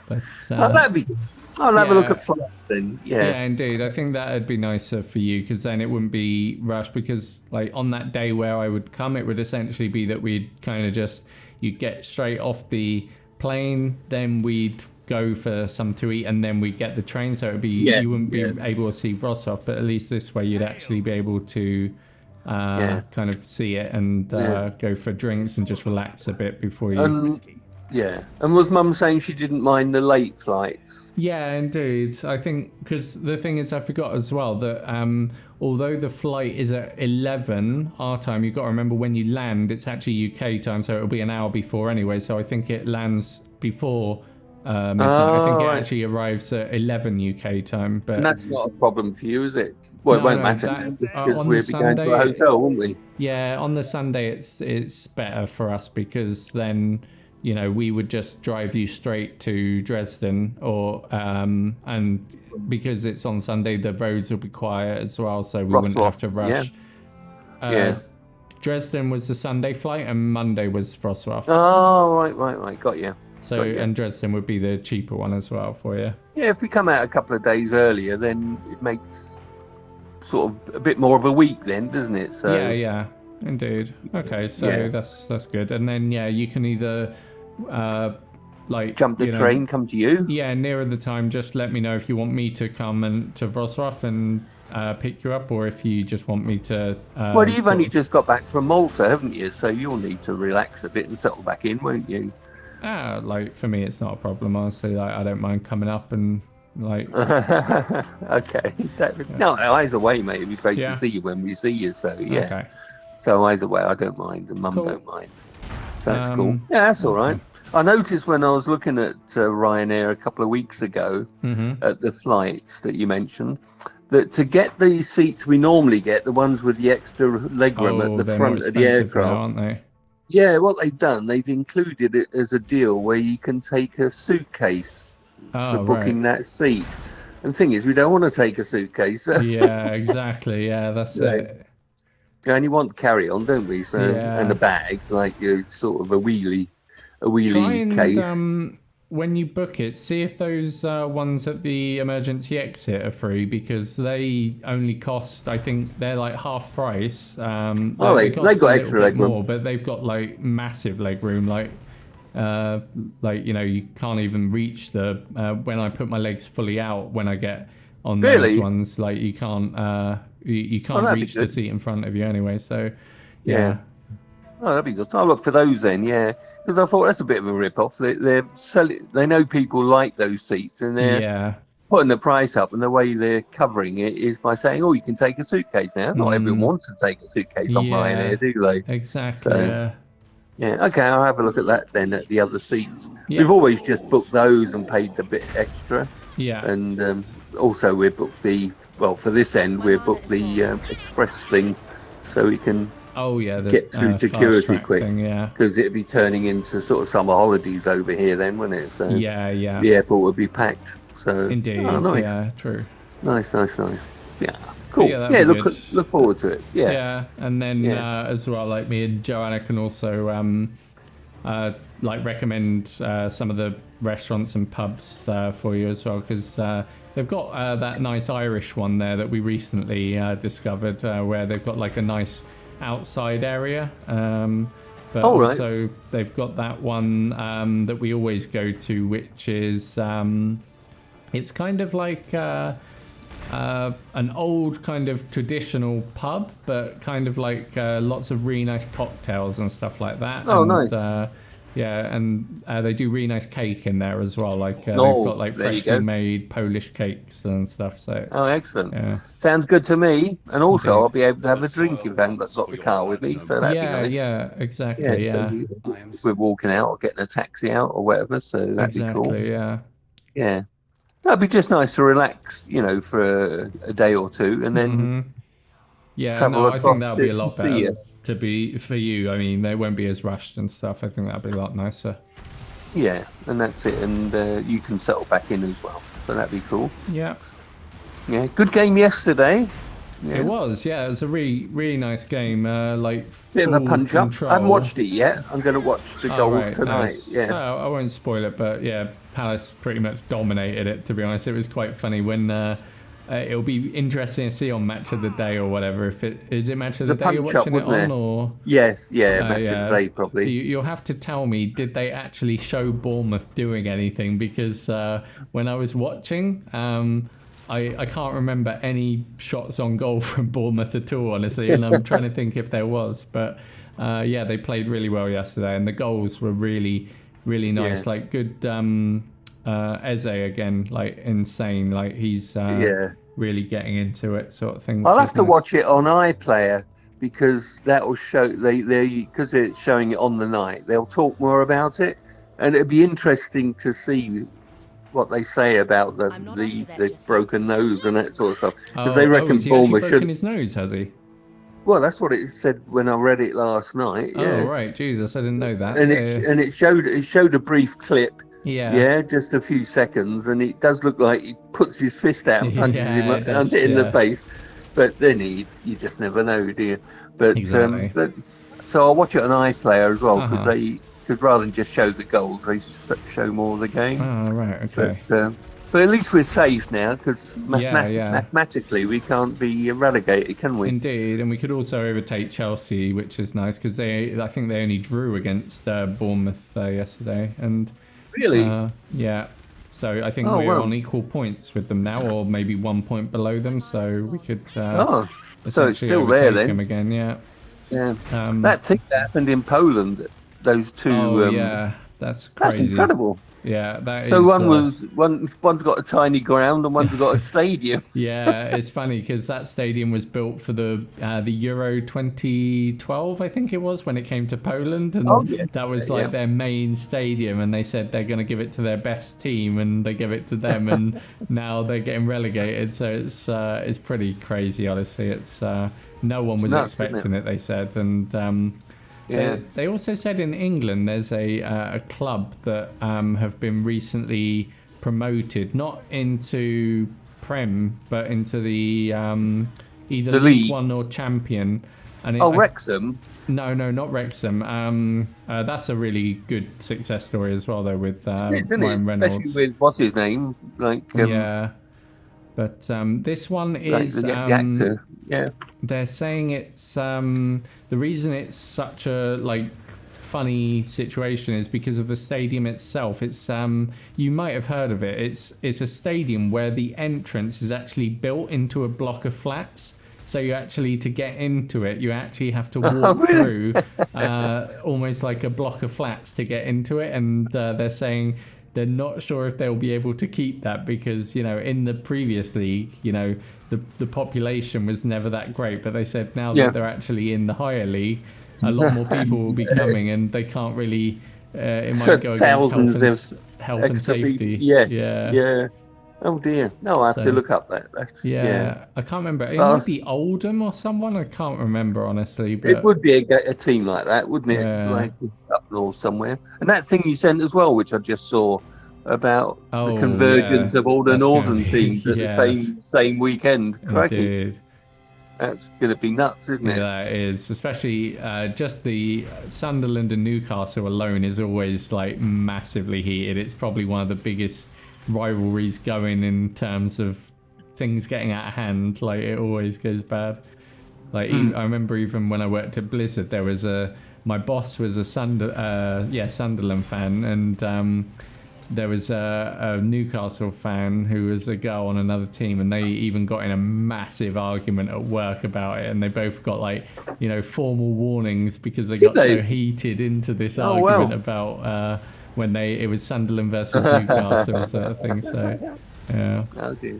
But, that'd be good. I'll have a look at flights then. Yeah, indeed. I think that'd be nicer for you, because then it wouldn't be rushed. Because like on that day where I would come, it would essentially be that we'd kind of you'd get straight off the plane, then we'd go for something to eat, and then we'd get the train. So it'd be you wouldn't be able to see Wroclaw, but at least this way you'd actually be able to kind of see it and go for drinks and just relax a bit before you. And was Mum saying she didn't mind the late flights? Yeah, indeed. I think because the thing is, I forgot as well that although the flight is at 11 our time, you've got to remember when you land, it's actually UK time, so it'll be an hour before anyway. So I think it lands before midnight. I think it actually arrives at 11 UK time. But and that's not a problem for you, is it? Well, it won't matter because we'll be going to a hotel, won't we? Yeah, on the Sunday it's better for us, because then, you know, we would just drive you straight to Dresden, or and because it's on Sunday, the roads will be quiet as well, so we wouldn't have to rush. Dresden was the Sunday flight, and Monday was Wrocław. Oh, right, got you. So, and Dresden would be the cheaper one as well for you. Yeah, if we come out a couple of days earlier, then it makes sort of a bit more of a week then, doesn't it? So yeah, indeed. Okay, so that's good. And then you can either like jump the train, come to you. Yeah, nearer the time, just let me know if you want me to come and to Wrocław and pick you up, or if you just want me to. Well, you've only just got back from Malta, haven't you? So you'll need to relax a bit and settle back in, won't you? Like for me, it's not a problem. Honestly, like I don't mind coming up and like. Okay. No, either way, mate. It'd be great to see you when we see you. So yeah. Okay. So either way, I don't mind, and Mum don't mind. So that's cool. Yeah, that's all right. I noticed when I was looking at Ryanair a couple of weeks ago at the flights that you mentioned, that to get the seats we normally get, the ones with the extra legroom at the front of the aircraft, now, aren't they? Yeah, what they've done, they've included it as a deal where you can take a suitcase for booking that seat. And the thing is, we don't want to take a suitcase. Yeah, exactly. Yeah, that's it. You only want carry-on, don't we? So and a bag, like sort of a wheelie case. When you book it, see if those ones at the emergency exit are free, because they only cost, I think they're like half price. They got extra leg room, but they've got like massive leg room. Like you know, you can't even reach the when I put my legs fully out when I get on those ones. Like you can't reach the seat in front of you anyway. So yeah. Oh, that'd be good. I'll look for those then, because I thought that's a bit of a rip-off. They're selling. They know people like those seats, and they're putting the price up. And the way they're covering it is by saying, "Oh, you can take a suitcase now." Not everyone wants to take a suitcase on Ryanair, do they? Exactly. So, okay, I'll have a look at that then. At the other seats, we've always just booked those and paid a bit extra. Yeah. And also we booked for this end we booked the express thing, so we can. Get through security quick, because it'd be turning into sort of summer holidays over here then, wouldn't it? So the airport would be packed. So indeed, nice. Yeah, true. Nice. Yeah, cool. Yeah, look forward to it. Yeah. Yeah, and then as well, like me and Joanna can also like recommend some of the restaurants and pubs for you as well, because they've got that nice Irish one there that we recently discovered, where they've got like a nice outside area. But also they've got that one that we always go to, which is it's kind of like an old kind of traditional pub, but kind of like lots of really nice cocktails and stuff like that. Oh, and, nice. Yeah, and they do really nice cake in there as well. Like they've got like freshly made Polish cakes and stuff. So excellent. Yeah. Sounds good to me. And also, I'll be able to have a drink if I haven't got the car with me. So that'd be nice. Yeah, exactly. Yeah. So we're walking out or getting a taxi out or whatever. So that'd be cool. Yeah. Yeah. That'd be just nice to relax, for a day or two, and then. Mm-hmm. Yeah, I think that'll be a lot better. To be for you, I mean, they won't be as rushed and stuff. I think that'll be a lot nicer. Yeah, and that's it, and you can settle back in as well, so that'd be cool. Yeah, good game yesterday. It was a really, really nice game. Like bit of a punch up. I haven't watched it yet. I'm going to watch the goals tonight. Nice. Yeah, I won't spoil it, but yeah, Palace pretty much dominated it. To be honest, it was quite funny when. It'll be interesting to see on Match of the Day or whatever. If it is Match of the Day you're watching it on, or yes, Match of the Day probably. You'll have to tell me, did they actually show Bournemouth doing anything? Because when I was watching, I can't remember any shots on goal from Bournemouth at all, honestly, and I'm trying to think if there was. But they played really well yesterday, and the goals were really, really nice. Yeah. Like good. Eze again, like insane, like he's really getting into it, sort of thing. I'll have to watch it on iPlayer because that will show because it's showing it on the night. They'll talk more about it, and it'd be interesting to see what they say about the broken nose and that sort of stuff, because they reckon Bournemouth should. Broken his nose, has he? Well, that's what it said when I read it last night. Yeah. Oh right, Jesus, I didn't know that. And it showed a brief clip. Yeah, just a few seconds, and it does look like he puts his fist out and punches him in the face. But then you just never know, do you? But exactly. So I'll watch it on iPlayer as well, because rather than just show the goals, they show more of the game. Oh right, okay. But at least we're safe now, because mathematically we can't be relegated, can we? Indeed, and we could also overtake Chelsea, which is nice because I think they only drew against Bournemouth yesterday, and. Really? Yeah. So I think we're on equal points with them now, or maybe 1 point below them. So we could. So it's still there then. Them again, yeah. Yeah. That thing that happened in Poland. Those two. Oh yeah, that's crazy. That's incredible. Yeah, that is. So one's got a tiny ground and one's got a stadium. Yeah, it's funny because that stadium was built for the Euro 2012, I think it was, when it came to Poland, and that was like their main stadium, and they said they're going to give it to their best team, and they give it to them, and now they're getting relegated. So it's pretty crazy, honestly. It's no one was expecting it, they said, and. They also said in England there's a club that have been recently promoted, not into Prem, but into the either the League One or Champion. And Wrexham? No, not Wrexham. That's a really good success story as well, though, with Ryan Reynolds. Especially with, what's his name? But this one is the actor. Yeah. They're saying it's the reason it's such a funny situation is because of the stadium itself. It's you might have heard of it. It's a stadium where the entrance is actually built into a block of flats. So you actually, to get into it, you actually have to walk through almost like a block of flats to get into it. And they're saying they're not sure if they'll be able to keep that because, in the previous league, the population was never that great. But they said now that they're actually in the higher league, a lot more people will be coming, and they can't really, it might go against health and safety. Yes. Yeah. Oh dear. No, I have to look up that. I can't remember. It might be Oldham or someone. I can't remember, honestly. But it would be a team like that, wouldn't it? Like up north somewhere. And that thing you sent as well, which I just saw, about Oh, the convergence yeah. of all the That's gonna northern be- teams at yes. the same weekend. Crikey, Indeed. that's going to be nuts, isn't it? Yeah, it is. Especially just the Sunderland and Newcastle alone is always like massively heated. It's probably one of the biggest rivalries going in terms of things getting out of hand. Like it always goes bad. Like I remember even when I worked at Blizzard, there was my boss was a Sunderland fan, and there was a Newcastle fan who was a girl on another team, and they even got in a massive argument at work about it, and they both got like, you know, formal warnings because they got so heated into this argument about when it was Sunderland versus Newcastle sort of thing. So yeah.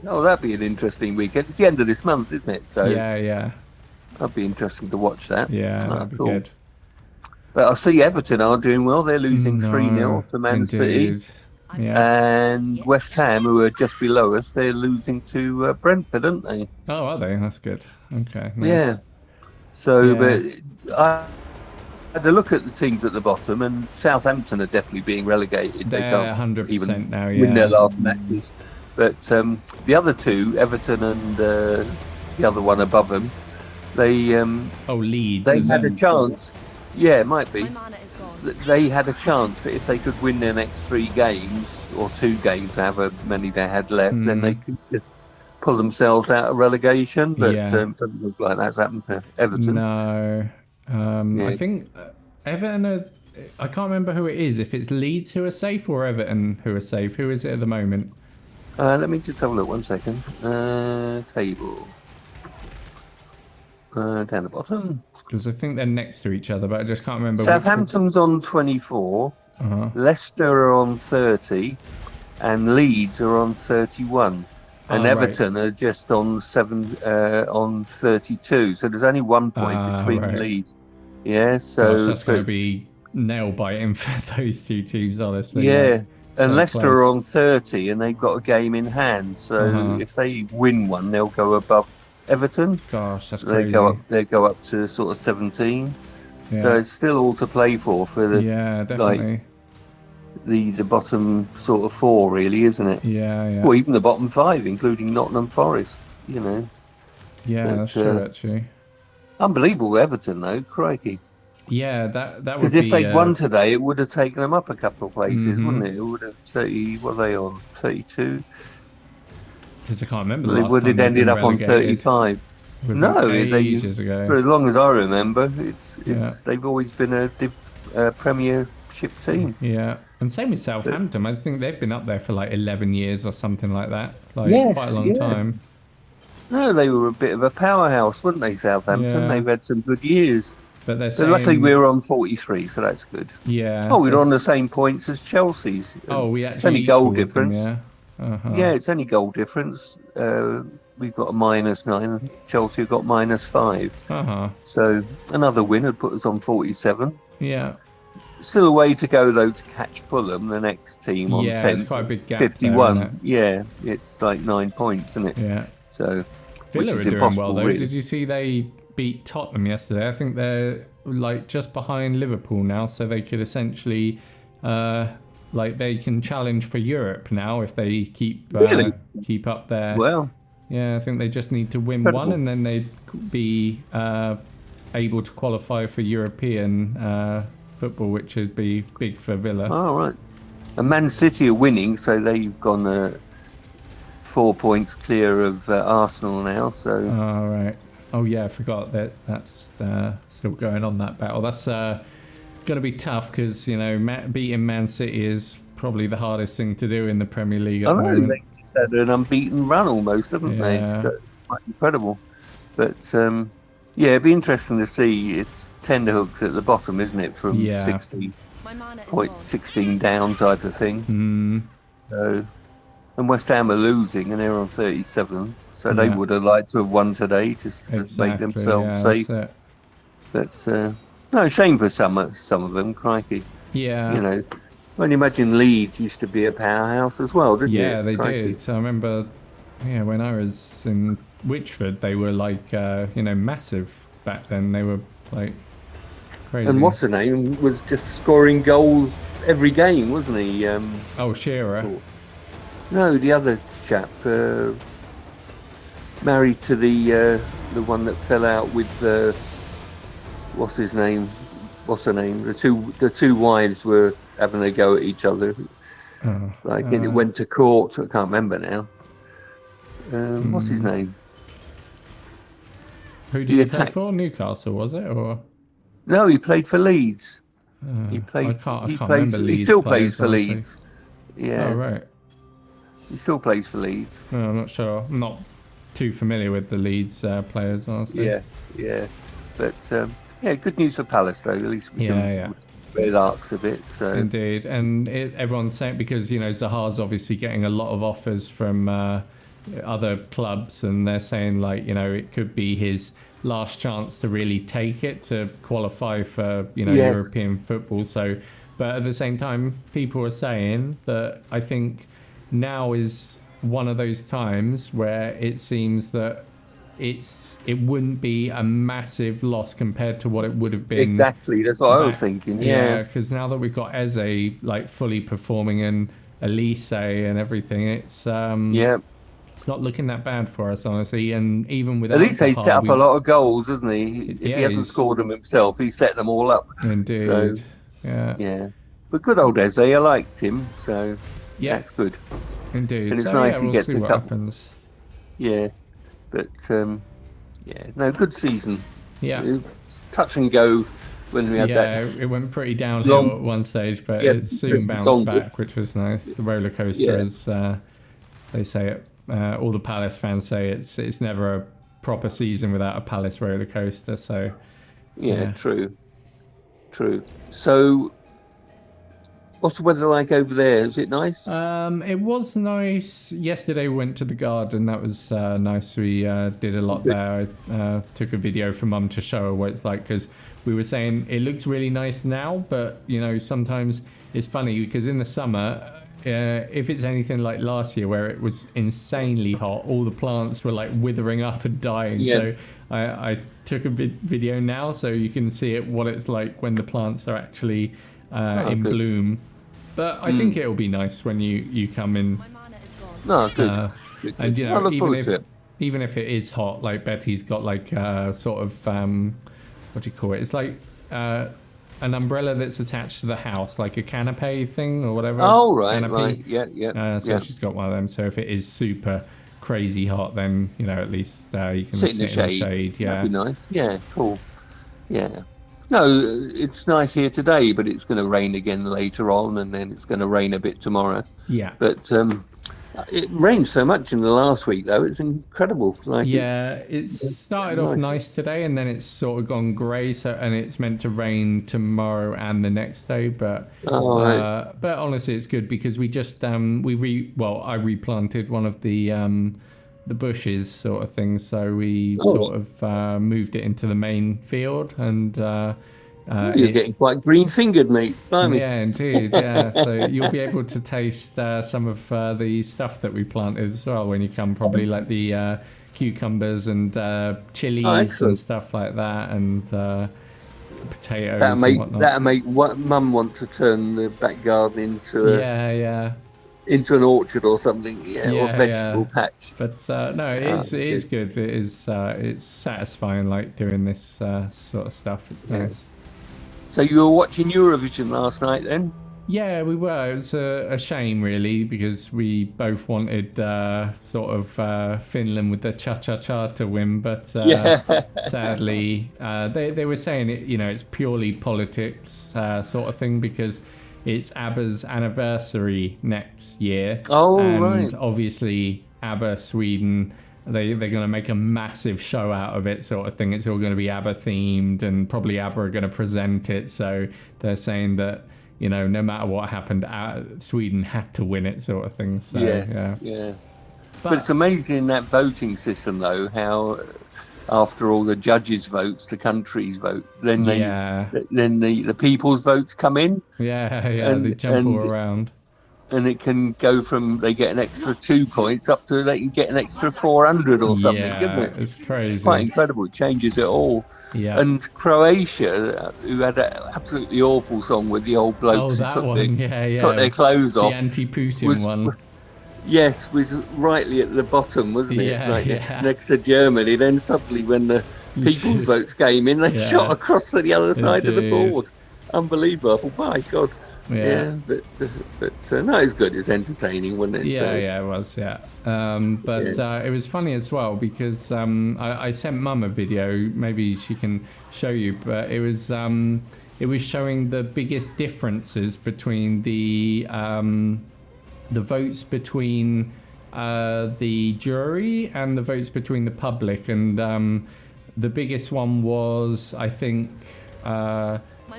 Oh, that'd be an interesting weekend. It's the end of this month, isn't it? So yeah. That'd be interesting to watch that. Yeah, that'd be good. But I see Everton are doing well. They're losing 3-0 to Man City. Yeah. And West Ham, who are just below us, they're losing to Brentford, aren't they? Oh, are they? That's good. Okay. Nice. Yeah. So, but I had a look at the teams at the bottom, and Southampton are definitely being relegated. They're they can't 100% even now, win their last matches. But the other two, Everton and the other one above them, they Leeds. They had a chance. Yeah, it might be. They had a chance that if they could win their next 3 games or 2 games, however many they had left, then they could just pull themselves out of relegation. But it doesn't look like that's happened for Everton. No. I think Everton I can't remember who it is. If it's Leeds who are safe or Everton who are safe. Who is it at the moment? Let me just have a look. 1 second. Table. Down the bottom. Because I think they're next to each other, but I just can't remember. Southampton's on 24, Leicester are on 30, and Leeds are on 31, and Everton are just on 32. So there's only 1 point between Leeds. Yeah, so that's going to be nail biting for those two teams, honestly. Yeah, and Leicester are on 30, and they've got a game in hand. So if they win one, they'll go above Everton. Gosh, that's crazy. They go up to sort of 17. Yeah. So it's still all to play for the definitely. Like, the bottom sort of 4, really, isn't it? Yeah. Well, even the bottom 5, including Nottingham Forest. You know. Yeah, that's true. Actually. Unbelievable, Everton though. Crikey. Yeah, that would be. Because if they'd won today, it would have taken them up a couple of places, wouldn't it? It would have 30. What are they on? 32. Because I can't remember. They would have ended up on 35. No, ages ago. For as long as I remember, it's they've always been a Premiership team. Yeah, and same with Southampton. I think they've been up there for like 11 years or something like that. Like quite a long time. No, they were a bit of a powerhouse, weren't they, Southampton? They've had some good years. But they're luckily we're on 43, so that's good. Yeah. Oh, we're on the same points as Chelsea's. Oh, we actually. It's only goal difference. Them, yeah, it's only goal difference. We've got a -9. Chelsea have got -5. So another win would put us on 47. Yeah. Still a way to go though to catch Fulham, the next team on 10. Yeah, it's quite a big gap. 51. There, isn't it? Yeah, it's like 9 points, isn't it? Yeah. So Villa which is are doing well though. Really. Did you see they beat Tottenham yesterday? I think they're like just behind Liverpool now, so they could essentially. Like they can challenge for Europe now if they keep up there. Well, yeah, I think they just need to win one, and then they'd be able to qualify for European football, which would be big for Villa. Oh, right. And Man City are winning, so they've gone 4 points clear of Arsenal now. So. Oh, right. Oh, yeah, I forgot that's still going on, that battle. That's going to be tough because, you know, beating Man City is probably the hardest thing to do in the Premier League at the moment. They just had an unbeaten run almost, haven't they? So it's quite incredible. But it'd be interesting to see. It's tenterhooks at the bottom, isn't it? From 16 down type of thing. So, and West Ham are losing, and they're on 37. So they would have liked to have won today just to make themselves safe. But no, shame for some of them, crikey. Yeah. You know, when you imagine Leeds used to be a powerhouse as well, didn't it? Yeah, they did. I remember, when I was in Whitchford, they were like, massive back then. They were like crazy. And what's her name was just scoring goals every game, wasn't he? Shearer. No, the other chap, married to the one that fell out with what's his name? What's her name? The two wives were having a go at each other. And it went to court. I can't remember now. What's his name? Who did he play for? Newcastle, was it? Or no, he played for Leeds. He played. I can't remember Leeds. He still plays for honestly. Leeds. Yeah. Oh right. He still plays for Leeds. No, I'm not sure. I'm not too familiar with the Leeds players, honestly. Yeah. But good news for Palace though. At least we can red arcs a bit. So indeed, and everyone's saying because Zaha's obviously getting a lot of offers from other clubs, and they're saying it could be his last chance to really take it to qualify for European football. So, but at the same time, people are saying that I think now is one of those times where it seems that it wouldn't be a massive loss compared to what it would have been. Exactly, that's what I was thinking. Yeah, because now that we've got Eze fully performing and Elise and everything, it's it's not looking that bad for us, honestly. And even with Elise set up a lot of goals, hasn't he? If he hasn't scored them himself, he set them all up. Indeed. So, yeah. But good old Eze, I liked him, so that's good. Indeed. And it's nice he gets a couple. Happens. Yeah, but good season. Yeah, it's touch and go when we had that. Yeah, it went pretty downhill at one stage, but it soon bounced back, which was nice. The roller coaster, as they say it. All the Palace fans say it's never a proper season without a Palace roller coaster. So true. So what's the weather like over there? Is it nice? It was nice. Yesterday we went to the garden. That was nice. We did a lot there. I took a video for Mum to show her what it's like, because we were saying it looks really nice now, but sometimes it's funny because in the summer, if it's anything like last year where it was insanely hot, all the plants were withering up and dying. So I took a video now so you can see what it's like when the plants are actually in bloom. But I think it'll be nice when you come in. No, good. And I look forward to it. Even if it is hot, Betty's got sort of what do you call it? It's an umbrella that's attached to the house, like a canopy thing or whatever. Oh right, yeah. So she's got one of them. So if it is super crazy hot, then at least you can sit in the shade. Yeah, that'd be nice. Yeah, cool. Yeah. No, it's nice here today, but it's going to rain again later on, and then it's going to rain a bit tomorrow. Yeah. But it rained so much in the last week, though. It's incredible. It's started off nice today, and then it's sort of gone grey. And it's meant to rain tomorrow and the next day. But but honestly, it's good because we just I replanted one of the bushes sort of thing, so we sort of moved it into the main field, and you're getting quite green fingered, mate. Yeah, indeed. Yeah, so you'll be able to taste some of the stuff that we planted as well when you come, probably like the cucumbers and chilies and stuff like that, and potatoes. That'll make Mum want to turn the back garden into into an orchard or something, or a vegetable patch. But no, it is good. It is it's satisfying, doing this sort of stuff. It's nice. So you were watching Eurovision last night then? Yeah, we were. It was a shame, really, because we both wanted Finland with the cha-cha-cha to win, but sadly, they were saying it's purely politics sort of thing, because it's ABBA's anniversary next year. And obviously ABBA Sweden, they're going to make a massive show out of it sort of thing. It's all going to be ABBA themed, and probably ABBA are going to present it. So they're saying that, no matter what happened, Sweden had to win it sort of thing. So, yeah. But it's amazing, that voting system, though, how after all the judges' votes, the countries vote, then the people's votes come in. They jump all around. and it can go from they get an extra 2 points up to they can get an extra 400 or something, isn't it? It's crazy. It's quite incredible. It changes it all. Yeah. And Croatia, who had an absolutely awful song with the old blokes who took their clothes off. The anti-Putin one. Yes, was rightly at the bottom, wasn't it? Next to Germany. Then suddenly, when the people's votes came in, they shot across to the other side of the board. Unbelievable! My God. Yeah, but no, it's good. It's entertaining, wasn't it? It was. It was funny as well because I sent Mum a video. Maybe she can show you, but it was showing the biggest differences between the votes between the jury and the votes between the public, and the biggest one was, I think,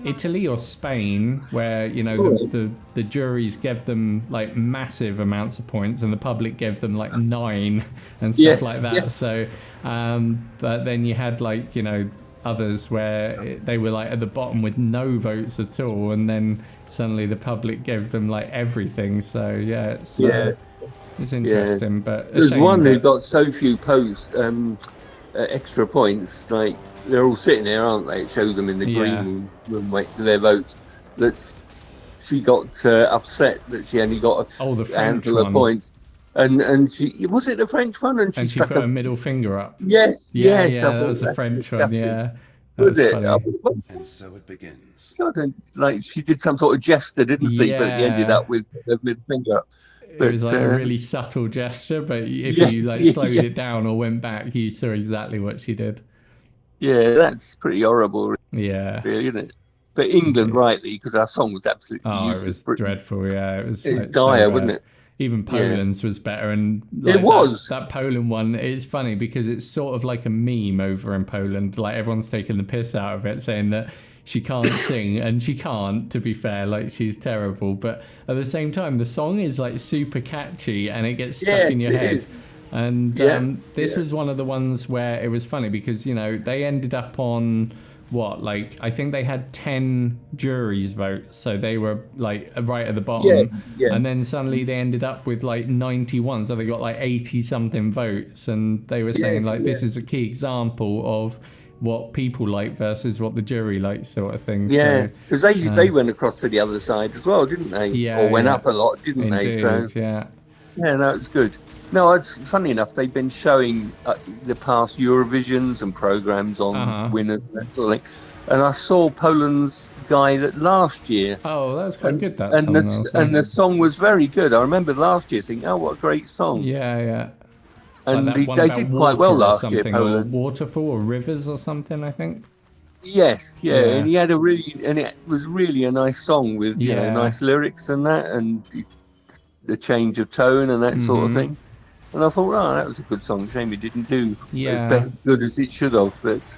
Italy or Spain, where the juries gave them like massive amounts of points and the public gave them like 9 and stuff like that. So but then you had like others where they were like at the bottom with no votes at all, and then suddenly the public gave them like everything. So it's interesting. But there's one who got so few extra points, like they're all sitting there, aren't they? It shows them in the green room waiting for their votes. That she got upset that she only got a handful of points, and she was it the French one, and she put her middle finger up. Yes, that was the French one. Yeah, was it? And so it begins. God, and like she did some sort of gesture, didn't she? But he ended up with the middle finger up. It was like a really subtle gesture, but if you like slowed it down or went back, you saw exactly what she did. Yeah, that's pretty horrible. Yeah, really, isn't it? But England, rightly, because our song was absolutely useless. It was dreadful. Yeah, it was dire, so wasn't it? Even Poland's was better, and it was that Poland one. It's funny because it's sort of like a meme over in Poland. Like everyone's taking the piss out of it, saying that she can't sing, and she can't. To be fair, like she's terrible, but at the same time, the song is like super catchy, and it gets stuck in your head. Is. And this was one of the ones where it was funny because they ended up on I think they had 10 juries votes, so they were like right at the bottom, and then suddenly they ended up with like 91, so they got like 80 something votes, and they were saying this is a key example of what people like versus what the jury likes, sort of thing. Because they went across to the other side as well, didn't they? Or went up a lot, didn't they? So no, it's good. No, it's funny enough. They've been showing the past Eurovisions and programs on winners and that sort of thing. And I saw Poland's guy last year. Oh, that was quite good. And the song was very good. I remember last year thinking, "Oh, what a great song!" Yeah. And they did quite well last year. Poland. Or Waterfall or Rivers or something, I think. Yes, and he had it was really a nice song with nice lyrics and that, and the change of tone and that sort of thing. And I thought, that was a good song. Shame it didn't do as good as it should have. But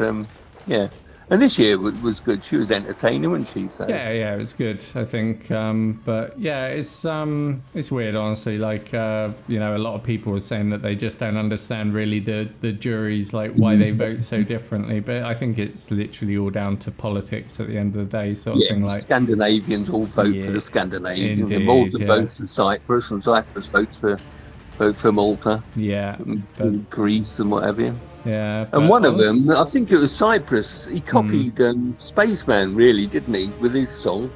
and this year was good. She was entertaining, wasn't she? So it was good, I think. But it's weird, honestly. Like a lot of people were saying that they just don't understand really the juries, like why they vote so differently. But I think it's literally all down to politics at the end of the day, sort of thing. Like Scandinavians all vote for the Scandinavians. The Malta votes for Cyprus, and Cyprus votes for Malta. And Greece and whatever. Yeah, and one of them, I think it was Cyprus, he copied Spaceman, really, didn't he, with his song,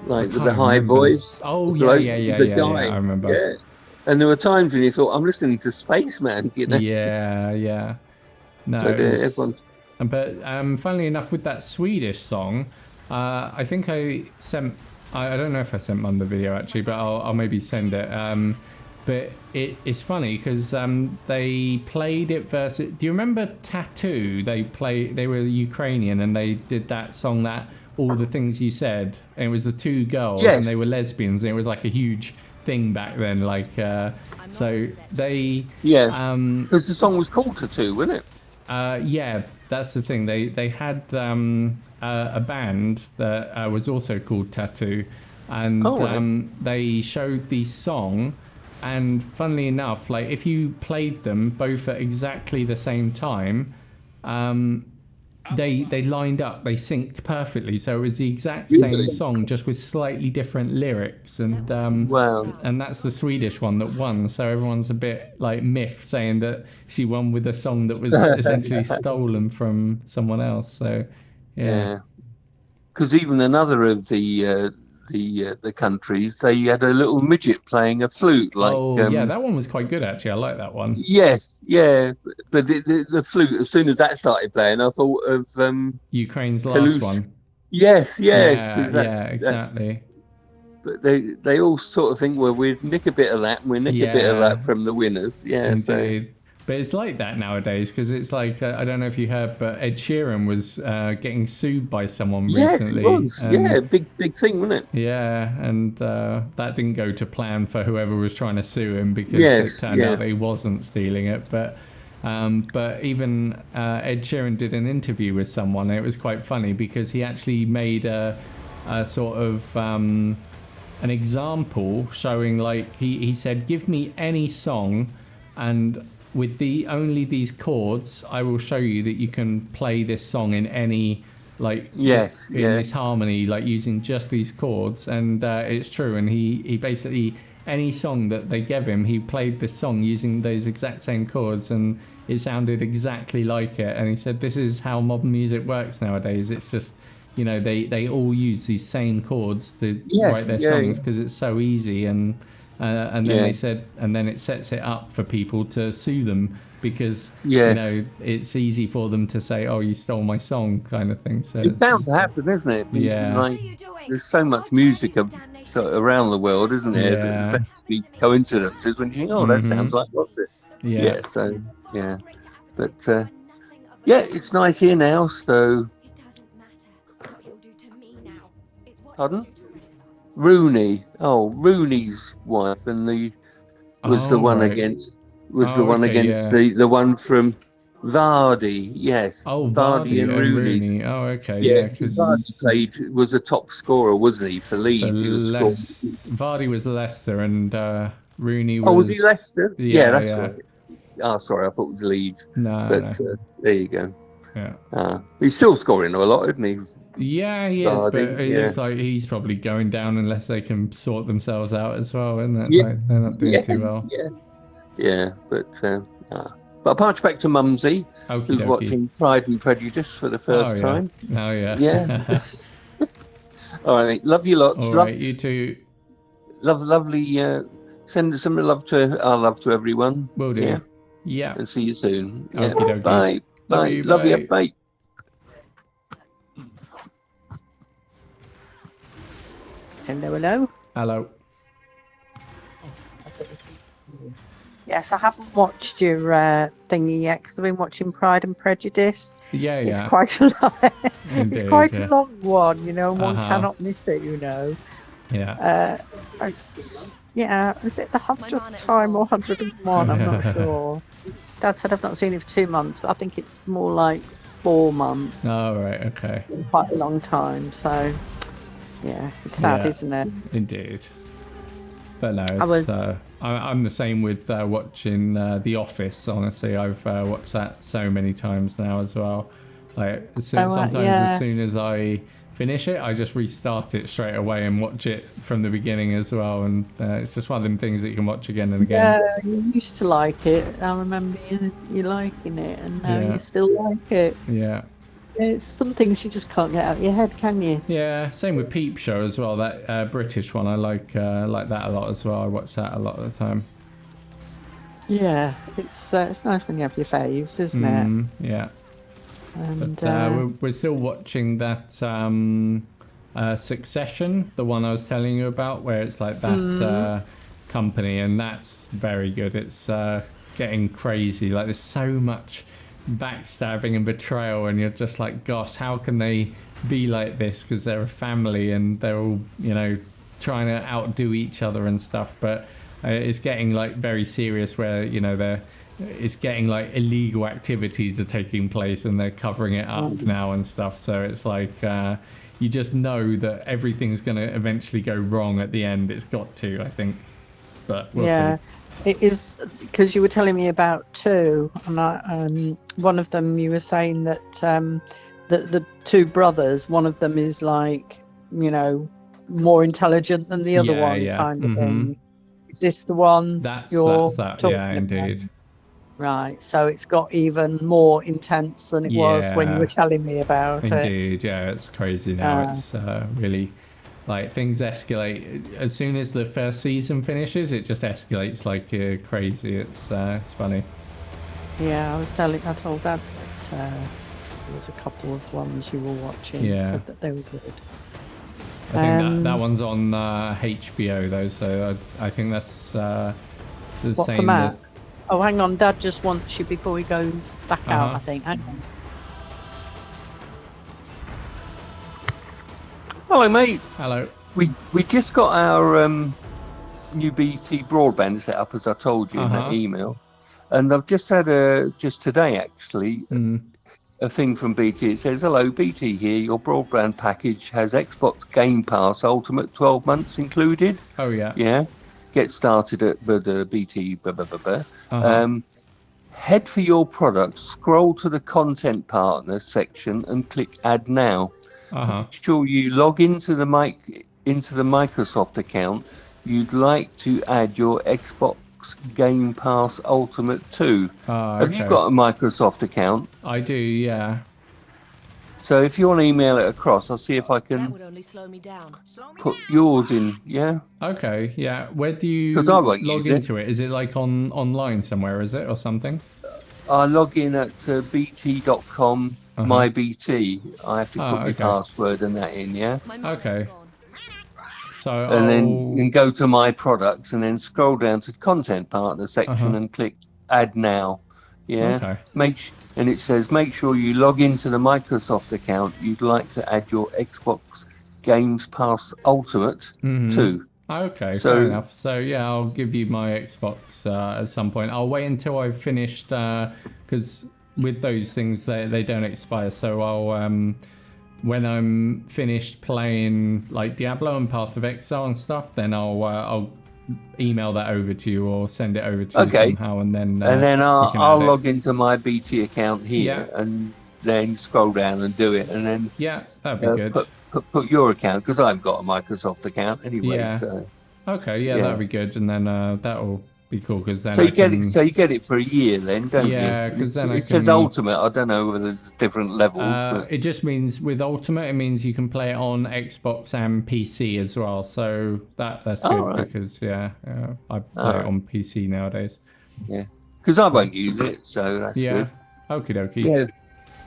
like with the high voice. Oh, yeah, I remember. Yeah. And there were times when you thought, I'm listening to Spaceman, Yeah. No, so but funnily enough, with that Swedish song, I think I don't know if I sent Mum the video actually, but I'll maybe send it. But it's funny because they played it versus. Do you remember Tattoo? They were Ukrainian and they did that song that All the Things You Said. And it was the two girls and they were lesbians. And it was like a huge thing back then. Like so they because the song was called Tattoo, wasn't it? That's the thing. They had a band that was also called Tattoo, and they showed the song. And funnily enough, like if you played them both at exactly the same time, they lined up, they synced perfectly, so it was the exact same song, just with slightly different lyrics, and Wow. and that's the Swedish one that won. So everyone's a bit like miffed, saying that she won with a song that was essentially stolen from someone else. So yeah. Because even another of the countries, they had a little midget playing a flute. Yeah, that one was quite good actually. I like that one. Yes, yeah, but the flute. As soon as that started playing, I thought of Ukraine's last Toulouse. one. Yes, Exactly. But they all sort of think, well, we'd nick a bit of that, and we nick a bit of that from the winners. Yeah, indeed. But it's like that nowadays, because it's like, I don't know if you heard, but Ed Sheeran was getting sued by someone recently. Yes, it was. Big thing, wasn't it? Yeah, and that didn't go to plan for whoever was trying to sue him, because it turned out that he wasn't stealing it. But even Ed Sheeran did an interview with someone, and it was quite funny, because he actually made a sort of an example showing, like, he said, give me any song, and with only these chords, I will show you that you can play this song in any, like, this harmony, like using just these chords. And it's true. And he basically, any song that they gave him, he played this song using those exact same chords, and it sounded exactly like it. And he said, this is how modern music works nowadays. It's just, you know, they all use these same chords to write their songs, because it's so easy. And then they said, and then it sets it up for people to sue them, because you know, it's easy for them to say, "Oh, you stole my song," kind of thing. So it's bound to happen, isn't it? Like, there's so much music around the world, isn't there? That it's meant to be coincidences when you think, "Oh, that sounds like what's it?" But it's nice here now. So, pardon? Rooney's wife, and the one against the one from Vardy. Yes. Vardy and Rooney. Oh, okay. Yeah, because Vardy was a top scorer, wasn't he, for Leeds? Vardy was Leicester, and Rooney was. Oh, was he Leicester? Yeah, that's right. Oh, sorry, I thought it was Leeds. No. There you go. Yeah. He's still scoring a lot, isn't he? Yeah, he is, but it looks like he's probably going down unless they can sort themselves out as well, isn't it? Like, they're not doing too well. But I'll pass back to Mumsy, who's watching Pride and Prejudice for the first time. Oh, yeah. Yeah. All right, love you lots. All right, you too. Lovely. Send some love to everyone. Will do. Yeah. And see you soon. Bye. Love you. Bye. Hello. Yes, I haven't watched your thingy yet, because I've been watching Pride and Prejudice. Yeah. It's quite a long one, you know, and one cannot miss it, you know. Yeah. Is it the 100th time or 101? I'm not sure. Dad said I've not seen it for 2 months, but I think it's more like 4 months. Oh, right, okay. Quite a long time, so yeah, it's sad, isn't it? Indeed. But no, I'm the same with watching The Office. Honestly, I've watched that so many times now as well. Like, sometimes as soon as I finish it, I just restart it straight away and watch it from the beginning as well. And it's just one of them things that you can watch again and again. Yeah, you used to like it. I remember you liking it, and now you still like it. Yeah. It's some things you just can't get out of your head, can you? Yeah, same with Peep Show as well. That British one, I like that a lot as well. I watch that a lot of the time. Yeah, it's nice when you have your faves, isn't it? Yeah. And, but we're still watching that Succession, the one I was telling you about, where it's like that company, and that's very good. It's getting crazy. Like, there's so much backstabbing and betrayal, and you're just like, gosh, how can they be like this? Because they're a family and they're all, you know, trying to outdo each other and stuff. But it's getting like very serious, where, you know, it's getting like illegal activities are taking place and they're covering it up now and stuff. So it's like you just know that everything's going to eventually go wrong at the end. It's got to, I think. But we'll see. It is, because you were telling me about 2, and one of them you were saying that the two brothers, one of them is like, more intelligent than the other one, kind of thing. Is this the one That's you're that. talking Yeah, indeed. about? Right. So it's got even more intense than it was when you were telling me about it. Indeed. Yeah, it's crazy now. It's really like things escalate as soon as the first season finishes. It just escalates like crazy. It's funny. Yeah, I told Dad that there was a couple of ones you were watching. Yeah. Said that they were good. I think that one's on HBO though, so I think that's the what same. For Matt? Oh, hang on, Dad just wants you before he goes back out. I think. Hang on. Hello, mate. Hello. We just got our new BT broadband set up, as I told you in that email, and I've just had just today actually. A thing from BT. It says, "Hello, BT here. Your broadband package has Xbox Game Pass Ultimate 12 months included." Oh yeah. Yeah. Get started at BT. Head for your product. Scroll to the content partner section and click Add Now. Make sure you log into the Microsoft account. You'd like to add your Xbox Game Pass Ultimate 2. Have you got a Microsoft account? I do, yeah. So if you want to email it across, I'll see if I can That would only slow me down. put yours in, yeah? Okay, yeah. Where do you 'Cause I won't log use it. into it? Is it like online somewhere, is it, or something? I log in at bt.com, my BT. I have to put my password and that in, yeah? Okay. So and then you can go to my products and then scroll down to content partner section and click Add Now. Yeah. Okay. And it says make sure you log into the Microsoft account. You'd like to add your Xbox Games Pass Ultimate too. Okay, fair enough. So yeah, I'll give you my Xbox at some point. I'll wait until I've finished because with those things they don't expire. So I'll when I'm finished playing like Diablo and Path of Exile and stuff, then I'll email that over to you or send it over to you somehow, and then I'll log into my BT account here and then scroll down and do it, and then that'd be good. Put your account because I've got a Microsoft account anyway. Yeah. So. Okay. Yeah, that'd be good, and then that'll be cool because then you get it for a year then, don't you? Yeah, because then it says Ultimate. I don't know whether there's different levels. But... It just means with Ultimate, it means you can play it on Xbox and PC as well. So that's good because I play it on PC nowadays. Yeah, because I won't use it, so that's good. Okie dokie. Yeah,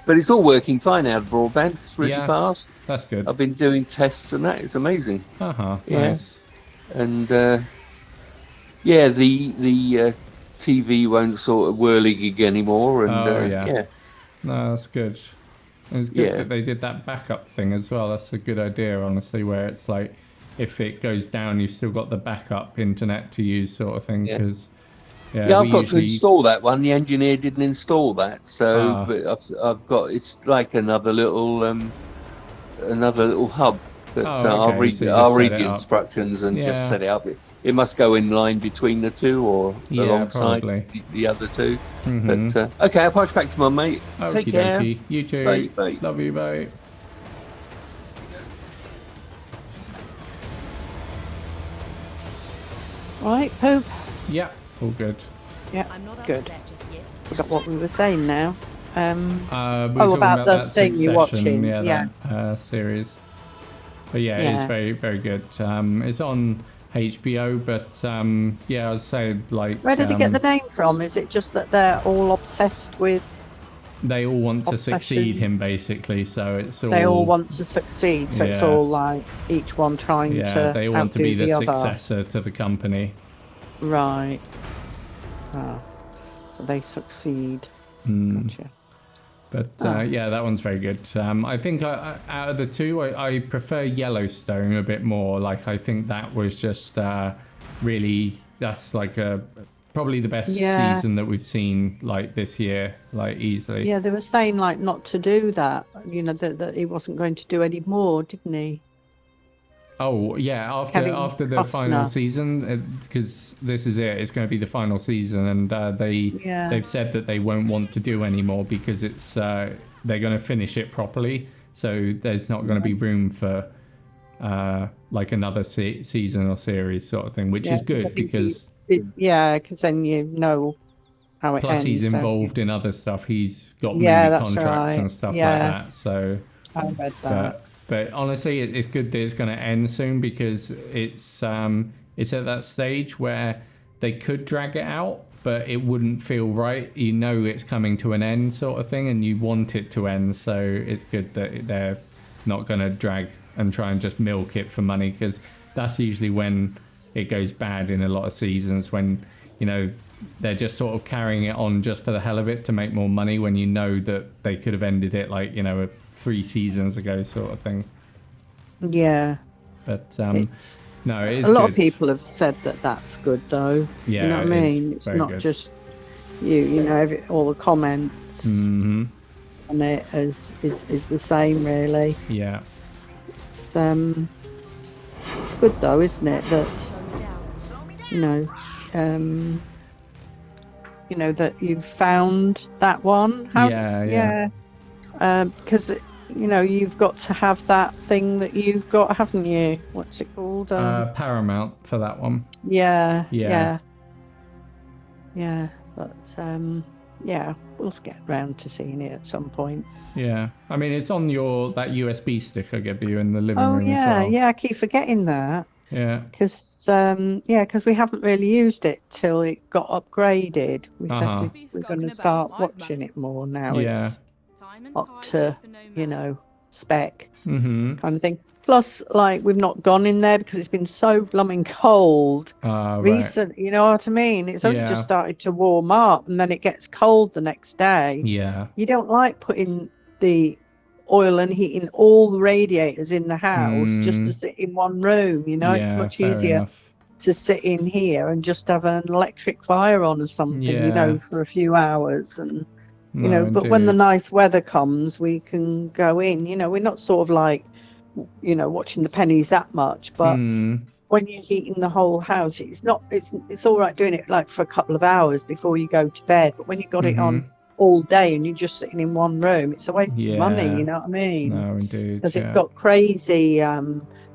but it's all working fine now. Broadband, it's really fast. That's good. I've been doing tests and that. It's amazing. Nice. And the TV won't sort of whirligig anymore. And no, that's good. It's good that they did that backup thing as well. That's a good idea, honestly, where it's like if it goes down, you've still got the backup internet to use, sort of thing. Because I've got to install that one. The engineer didn't install that, so but I've got it's like another little hub. But I'll read the instructions and just set it up. It must go in line between the two or alongside the other two. But okay, I'll pass back to my mate. Take care. Dokey. You too. Bye, bye. Love you, bye. Right, Poop. Yeah, all good. Yeah, I'm not good. up to that just yet. Forgot what we were saying now. We were talking about the that thing you're watching. That series. But it's very, very good. It's on HBO, but I was saying, like, where did he get the name from? Is it just that they're all obsessed with? They all want to succeed him, basically. So it's all. They all want to succeed. So it's all like each one trying to. Yeah, they want to be the other. successor to the company. Right. Oh. So they succeed. Gotcha. But that one's very good. I think out of the two, I prefer Yellowstone a bit more. Like, I think that was just really, that's like probably the best season that we've seen like this year, like easily. Yeah, they were saying like not to do that. You know that he wasn't going to do any more, didn't he? Oh yeah, after the final season, because this is it. It's going to be the final season, and they've said that they won't want to do any more because it's they're going to finish it properly. So there's not going to be room for like another season or series sort of thing, which is good because because then you know how it plus ends. he's involved in other stuff. He's got movie that's contracts right. and stuff like that. So I read that. but honestly, it's good that it's going to end soon because it's at that stage where they could drag it out, but it wouldn't feel right. You know it's coming to an end sort of thing, and you want it to end. So it's good that they're not going to drag and try and just milk it for money, because that's usually when it goes bad in a lot of seasons, when, you know, they're just sort of carrying it on just for the hell of it to make more money, when you know that they could have ended it like, you know, 3 seasons ago sort of thing. Yeah. But no, it is a lot good. of people have said that that's good though. Yeah, you know what I mean? It's not good. just you know, all the comments on it is the same really. Yeah. It's good though, isn't it, that you know that you've found that one. Because you know, you've got to have that thing that you've got, haven't you? What's it called? Paramount for that one. Yeah. But we'll get round to seeing it at some point. Yeah, I mean, it's on that USB stick I gave you in the living room as well. Yeah, I keep forgetting that. Yeah. Because we haven't really used it till it got upgraded. We said we're going to start watching it more now. Yeah. It's up to, you know, spec kind of thing. Plus, like, we've not gone in there because it's been so blooming cold recent. You know what I mean? It's only just started to warm up, and then it gets cold the next day. Yeah. You don't like putting the oil and heating all the radiators in the house just to sit in one room. You know, it's much easier to sit in here and just have an electric fire on or something. You know, for a few hours and. You know, but when the nice weather comes, we can go in. You know, we're not sort of like, you know, watching the pennies that much. But when you're heating the whole house, it's all right doing it like for a couple of hours before you go to bed. But when you got it on all day and you're just sitting in one room, it's a waste of money. You know what I mean? No, indeed. Because it got crazy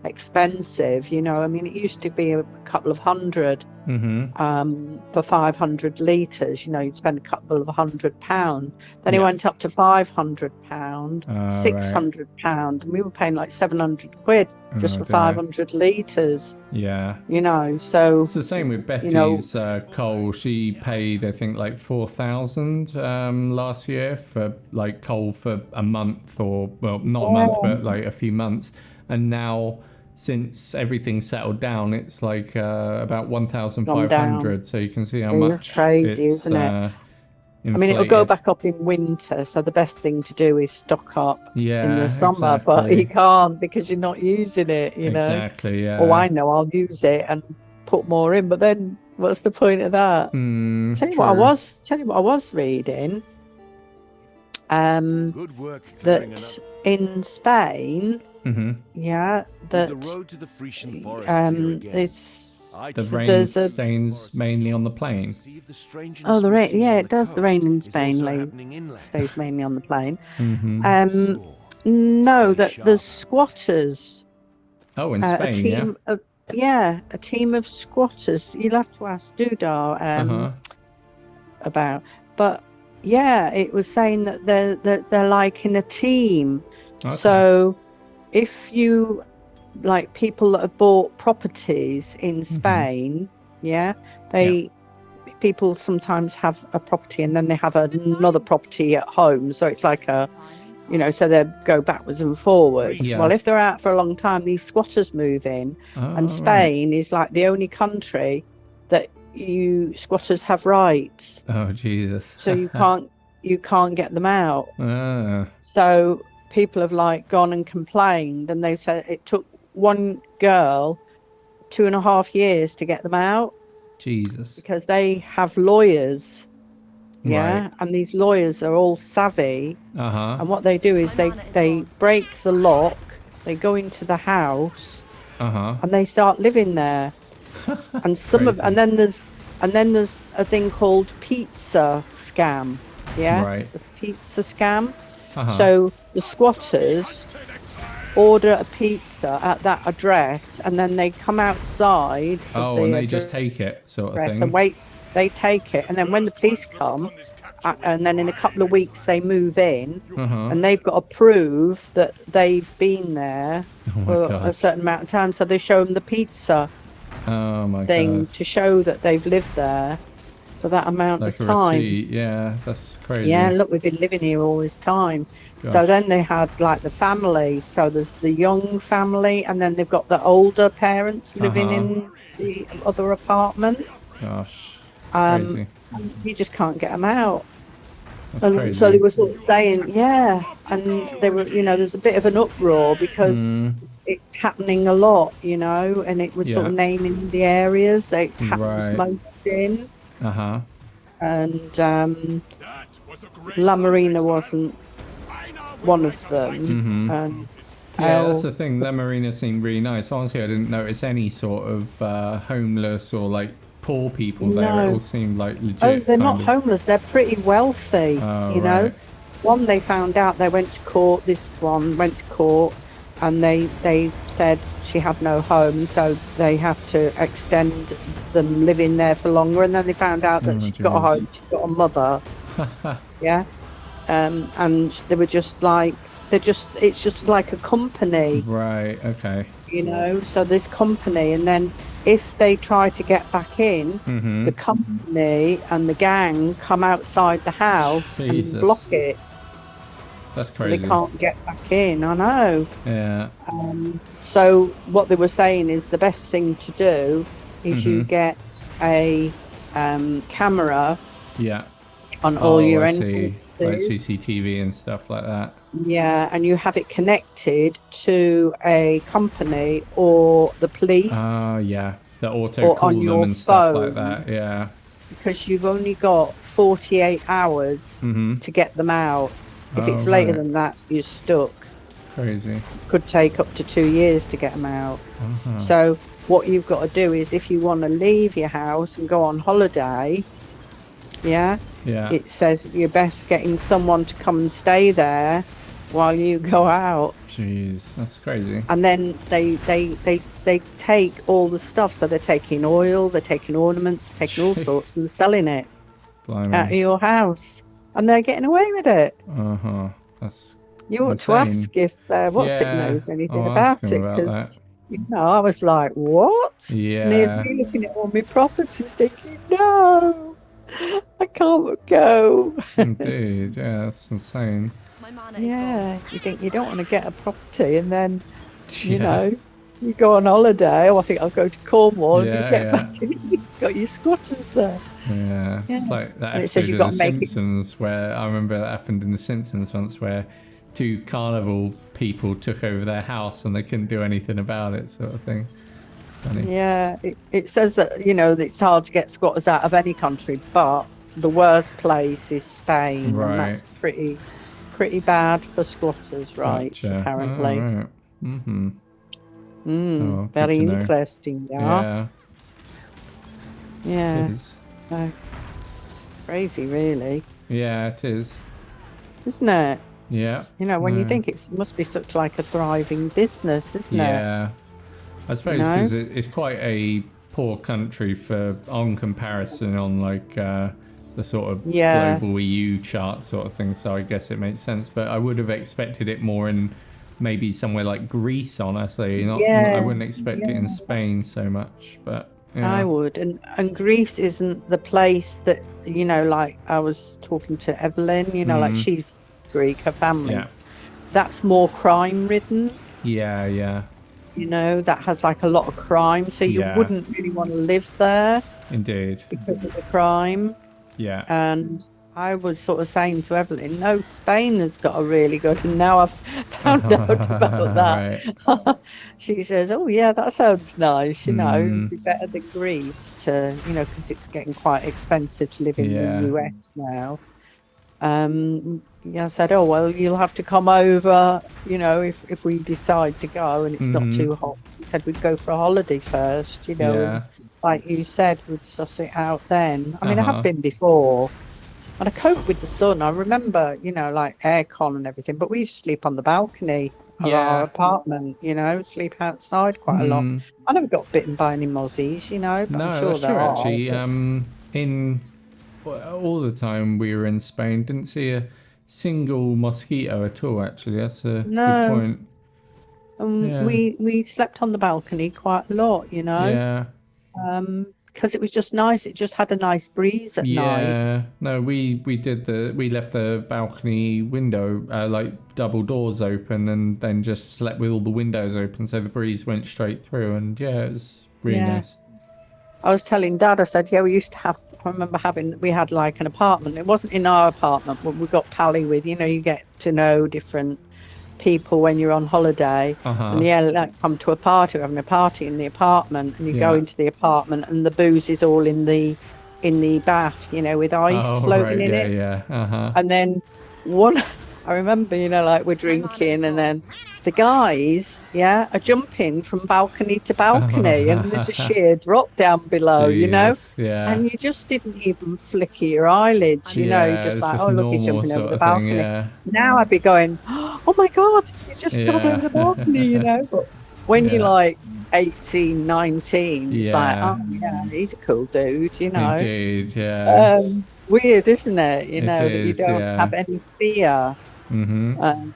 expensive. You know, I mean, it used to be a couple of hundred. For 500 litres, you know, you'd spend a couple of £100. Then it went up to £500, £600, and we were paying like 700 quid just for 500 litres. Yeah. You know, so it's the same with Betty's coal. She paid, I think, like 4,000 last year for like coal for a month, or well, not a month, but like a few months, and now. Since everything's settled down, it's like about 1,500. So you can see how much. It's crazy, isn't it? Inflated. I mean, it'll go back up in winter. So the best thing to do is stock up in the summer. But you can't because you're not using it, you know. Exactly, yeah. Oh, I know, I'll use it and put more in. But then what's the point of that? Tell you what I was reading. Good work that in Spain, that the rain stains mainly on the plane. Oh, the rain! Yeah, it does. The rain in Spain stays mainly on the plane. No, that the squatters. Oh, in Spain, a team of squatters. You'll have to ask Dudar about, but. Yeah, it was saying that they're like in a team. Okay. So if you like people that have bought properties in Spain, people sometimes have a property and then they have another property at home. So it's like so they go backwards and forwards. Yeah. Well, if they're out for a long time, these squatters move in, and Spain is like the only country that squatters have rights. Oh Jesus. So you can't get them out. So people have like gone and complained, and they said it took one girl 2.5 years to get them out. Jesus. Because they have lawyers. Right. And these lawyers are all savvy. And what they do is they break the lock, they go into the house, and they start living there. And and then there's a thing called pizza scam. Yeah, right. The pizza scam. So the squatters order a pizza at that address, and then they come outside of the and they just take it, sort of address thing. and wait. They take it, and then when the police come, and then in a couple of weeks they move in, and they've got to prove that they've been there for a certain amount of time. So they show them the pizza thing to show that they've lived there for that amount of time. Receipt. Yeah, that's crazy. Yeah, look, we've been living here all this time. So then they had like the family. So there's the young family, and then they've got the older parents living in the other apartment. Gosh, crazy. You just can't get them out. That's crazy. So they were sort of saying, and they were, there's a bit of an uproar because it's happening a lot, and it was sort of naming the areas that it happens most in. And La Marina wasn't one of them. And that's the thing. La Marina seemed really nice. Honestly, I didn't notice any sort of homeless or like poor people there. It all seemed like legit. Oh, they're not homeless. They're pretty wealthy. You know, one they found out they went to court. This one went to court, and they said she had no home, so they had to extend them living there for longer. And then they found out that she'd got a home. She'd got a mother. And they were just like it's just like a company. Right. Okay. So this company, and then if they try to get back in, the company and the gang come outside the house and block it. That's crazy. So they can't get back in. I know. Yeah. So what they were saying is the best thing to do is you get a camera. Yeah. On all your entrances. Like CCTV and stuff like that. Yeah, and you have it connected to a company or the police. The auto call them and stuff like that. Yeah. Because you've only got 48 hours to get them out. If it's later than that, you're stuck. Crazy. Could take up to 2 years to get them out. So what you've got to do is, if you want to leave your house and go on holiday, it says you're best getting someone to come and stay there while you go out. Jeez, that's crazy. And then they take all the stuff. So they're taking oil, they're taking ornaments, taking all sorts, and selling it out of your house. And they're getting away with it. That's You ought to ask if What's It knows anything about it, because I was like, what? Yeah. And here's me looking at all my properties thinking, no, I can't go. Indeed, yeah, that's insane. Yeah, you think you don't want to get a property, and then you go on holiday. I think I'll go to Cornwall, and you get back and you've got your squatters there. Yeah, it's like that episode of The Simpsons where I remember that happened in The Simpsons once, where 2 carnival people took over their house and they couldn't do anything about it, sort of thing. Funny. Yeah, it says that it's hard to get squatters out of any country, but the worst place is Spain, and that's pretty bad for squatters' rights, apparently. Very interesting, yeah. Yeah. So crazy, really. Yeah, it is. Isn't it? Yeah. When you think it must be such like a thriving business, isn't it? Yeah. I suppose because it's quite a poor country on comparison on like the sort of global EU chart sort of thing. So I guess it makes sense. But I would have expected it more in maybe somewhere like Greece, honestly. I wouldn't expect it in Spain so much, but. Yeah. I would, and Greece isn't the place that like I was talking to Evelyn, like she's Greek, her family's. That's more crime ridden. Yeah. That has like a lot of crime, so you wouldn't really want to live there. Indeed. Because of the crime. Yeah. And I was sort of saying to Evelyn, no, Spain has got a really good, and now I've found out about that. She says, oh yeah, that sounds nice, it'd be better than Greece because it's getting quite expensive to live in the US now. I said, oh well, you'll have to come over, if we decide to go and it's not too hot. He said we'd go for a holiday first, and like you said, we'd suss it out then. I mean, I have been before, And I cope with the sun. I remember, like aircon and everything, but we used to sleep on the balcony of our apartment, sleep outside quite a lot. Hmm. I never got bitten by any mozzies, but I'm No, sure that's there true are. actually. In all the time we were in Spain, didn't see a single mosquito at all. Actually, that's a good No, point. and Yeah, we slept on the balcony quite a lot, yeah, because it was just nice. It just had a nice breeze at night. yeah. No, we left the balcony window like double doors open, and then just slept with all the windows open, so the breeze went straight through. And yeah, it was really Yeah. nice. I was telling Dad, I said, yeah, we used to have, I remember we had like an apartment. It wasn't in our apartment, but we got pally with, you get to know different people when you're on holiday. And yeah, like come to a party, we're having a party in the apartment, and you go Yeah. into the apartment and the booze is all in the bath, with ice Oh floating right, in yeah, it. yeah. And then one, I remember, like we're drinking, and then the guys, are jumping from balcony to balcony, and there's a sheer drop down below, Jesus, yeah. and you just didn't even flicker your eyelids, you're Yeah, just it's like, just oh, look, he's normal jumping over sort the of thing, balcony. yeah. Now I'd be going, oh my God, he's just gone over the balcony, Yeah. But when you're Yeah. like 18, 19, it's like, Yeah. oh yeah, he's a cool dude, Indeed, yeah. Weird, isn't it? It That you is, don't yeah. have any fear Mm-hmm.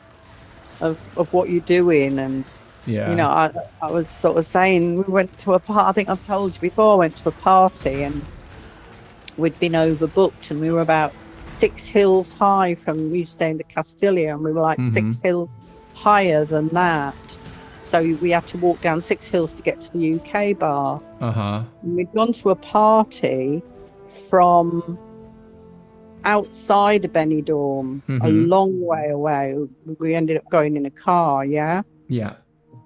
of what you're doing. And Yeah. I was sort of saying, we went to a party. I think I've told you before. I went to a party and we'd been overbooked, and we were about 6 hills high from, we stayed in the Castilla, and we were like Mm-hmm. 6 hills higher than that. So we had to walk down 6 hills to get to the UK bar. Uh-huh. And we'd gone to a party from outside of Benidorm, a Mm-hmm. long way away. We ended up going in a car, Yeah.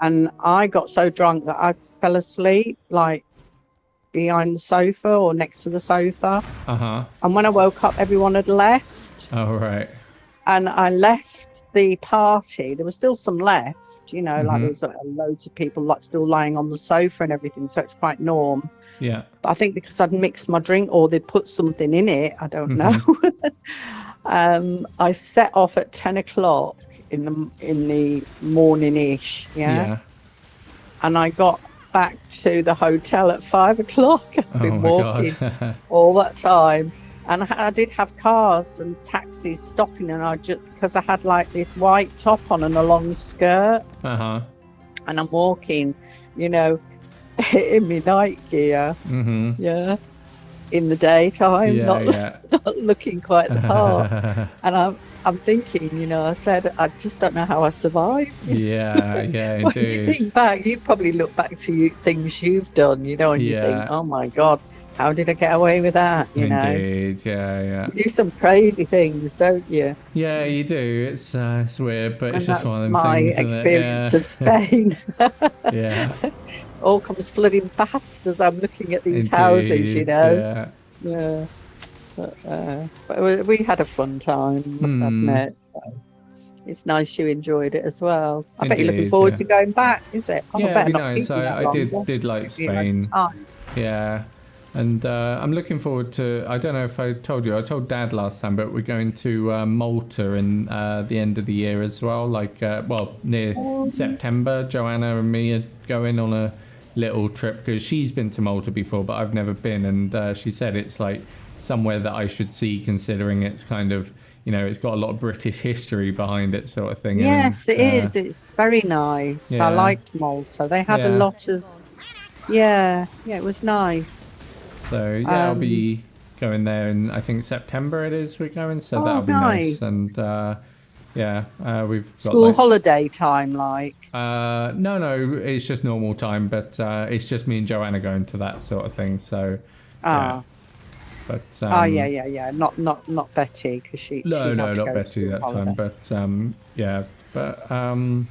and I got so drunk that I fell asleep, like behind the sofa or next to the sofa. Uh-huh. And when I woke up, everyone had left, Oh, right. and I left the party. There was still some left, like Mhm. there was loads of people like still lying on the sofa and everything, so it's quite norm. Yeah. But I think because I'd mixed my drink or they'd put something in it, I don't know. I set off at 10 o'clock in the morning-ish, Yeah. and I got back to the hotel at 5 o'clock. I've Oh been my walking God. all that time, and I did have cars and taxis stopping, and I just, because I had like this white top on and a long skirt, Uh-huh. and I'm walking, in my night gear, Mm-hmm. in the daytime, Yeah, not yeah. not looking quite the part. And I'm thinking, I said, I just don't know how I survived. Yeah, yeah, When you indeed. think back, you probably look back to things you've done, and you think, Yeah. oh my God, how did I get away with that? Indeed, yeah, yeah. You do some crazy things, don't you? Yeah, you do. It's weird, but it's And just one of that's them my things, isn't experience it? of Spain. Yeah. All comes flooding past as I'm looking at these Indeed, houses, Yeah. Yeah. But we had a fun time, must admit. So it's nice you enjoyed it as well. I bet you're looking Indeed, forward yeah. to going back, is it? Oh, I Yeah, better it'd be not nice. keep you that I long. did like Gosh, didn't realise the Spain. time. Yeah. And I'm looking forward to, I don't know if I told you, I told Dad last time, but we're going to Malta in the end of the year as well, like, near September. Joanna and me are going on a little trip because she's been to Malta before, but I've never been. And she said it's like somewhere that I should see, considering it's kind of, it's got a lot of British history behind it, sort of thing. Yes, it is. It's very nice. I Yeah. liked Malta. They had a Yeah. lot of, yeah, it was nice. So yeah, I'll be going there in, I think September it is we're going, so Oh, that'll be nice. nice. And we've got School like, holiday time, like. no, it's just normal time, but it's just me and Joanna going to that sort of thing. So yeah. But Yeah. Not Betty, because she. no, she'd no, have to not go Betty to that holiday. time, but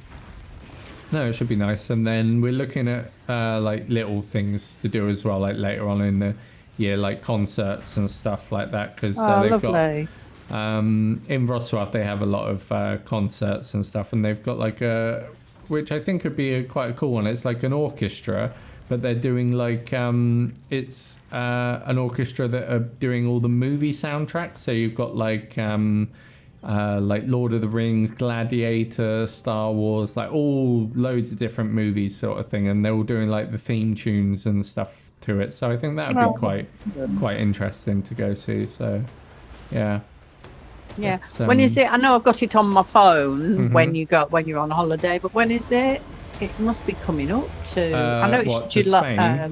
no, it should be nice. And then we're looking at like little things to do as well, like later on in the year, like concerts and stuff like that, because Oh, they've lovely. got in Wroclaw they have a lot of concerts and stuff, and they've got like which I think could be quite a cool one. It's like an orchestra, but they're doing like it's an orchestra that are doing all the movie soundtracks. So you've got like Lord of the Rings, Gladiator, Star Wars, like all loads of different movies sort of thing, and they're all doing like the theme tunes and stuff to it. So I think that would be quite interesting to go see. So yeah. Yeah. But, when is it? I know I've got it on my phone when you're on holiday, but when is it? It must be coming up to. I know it's July.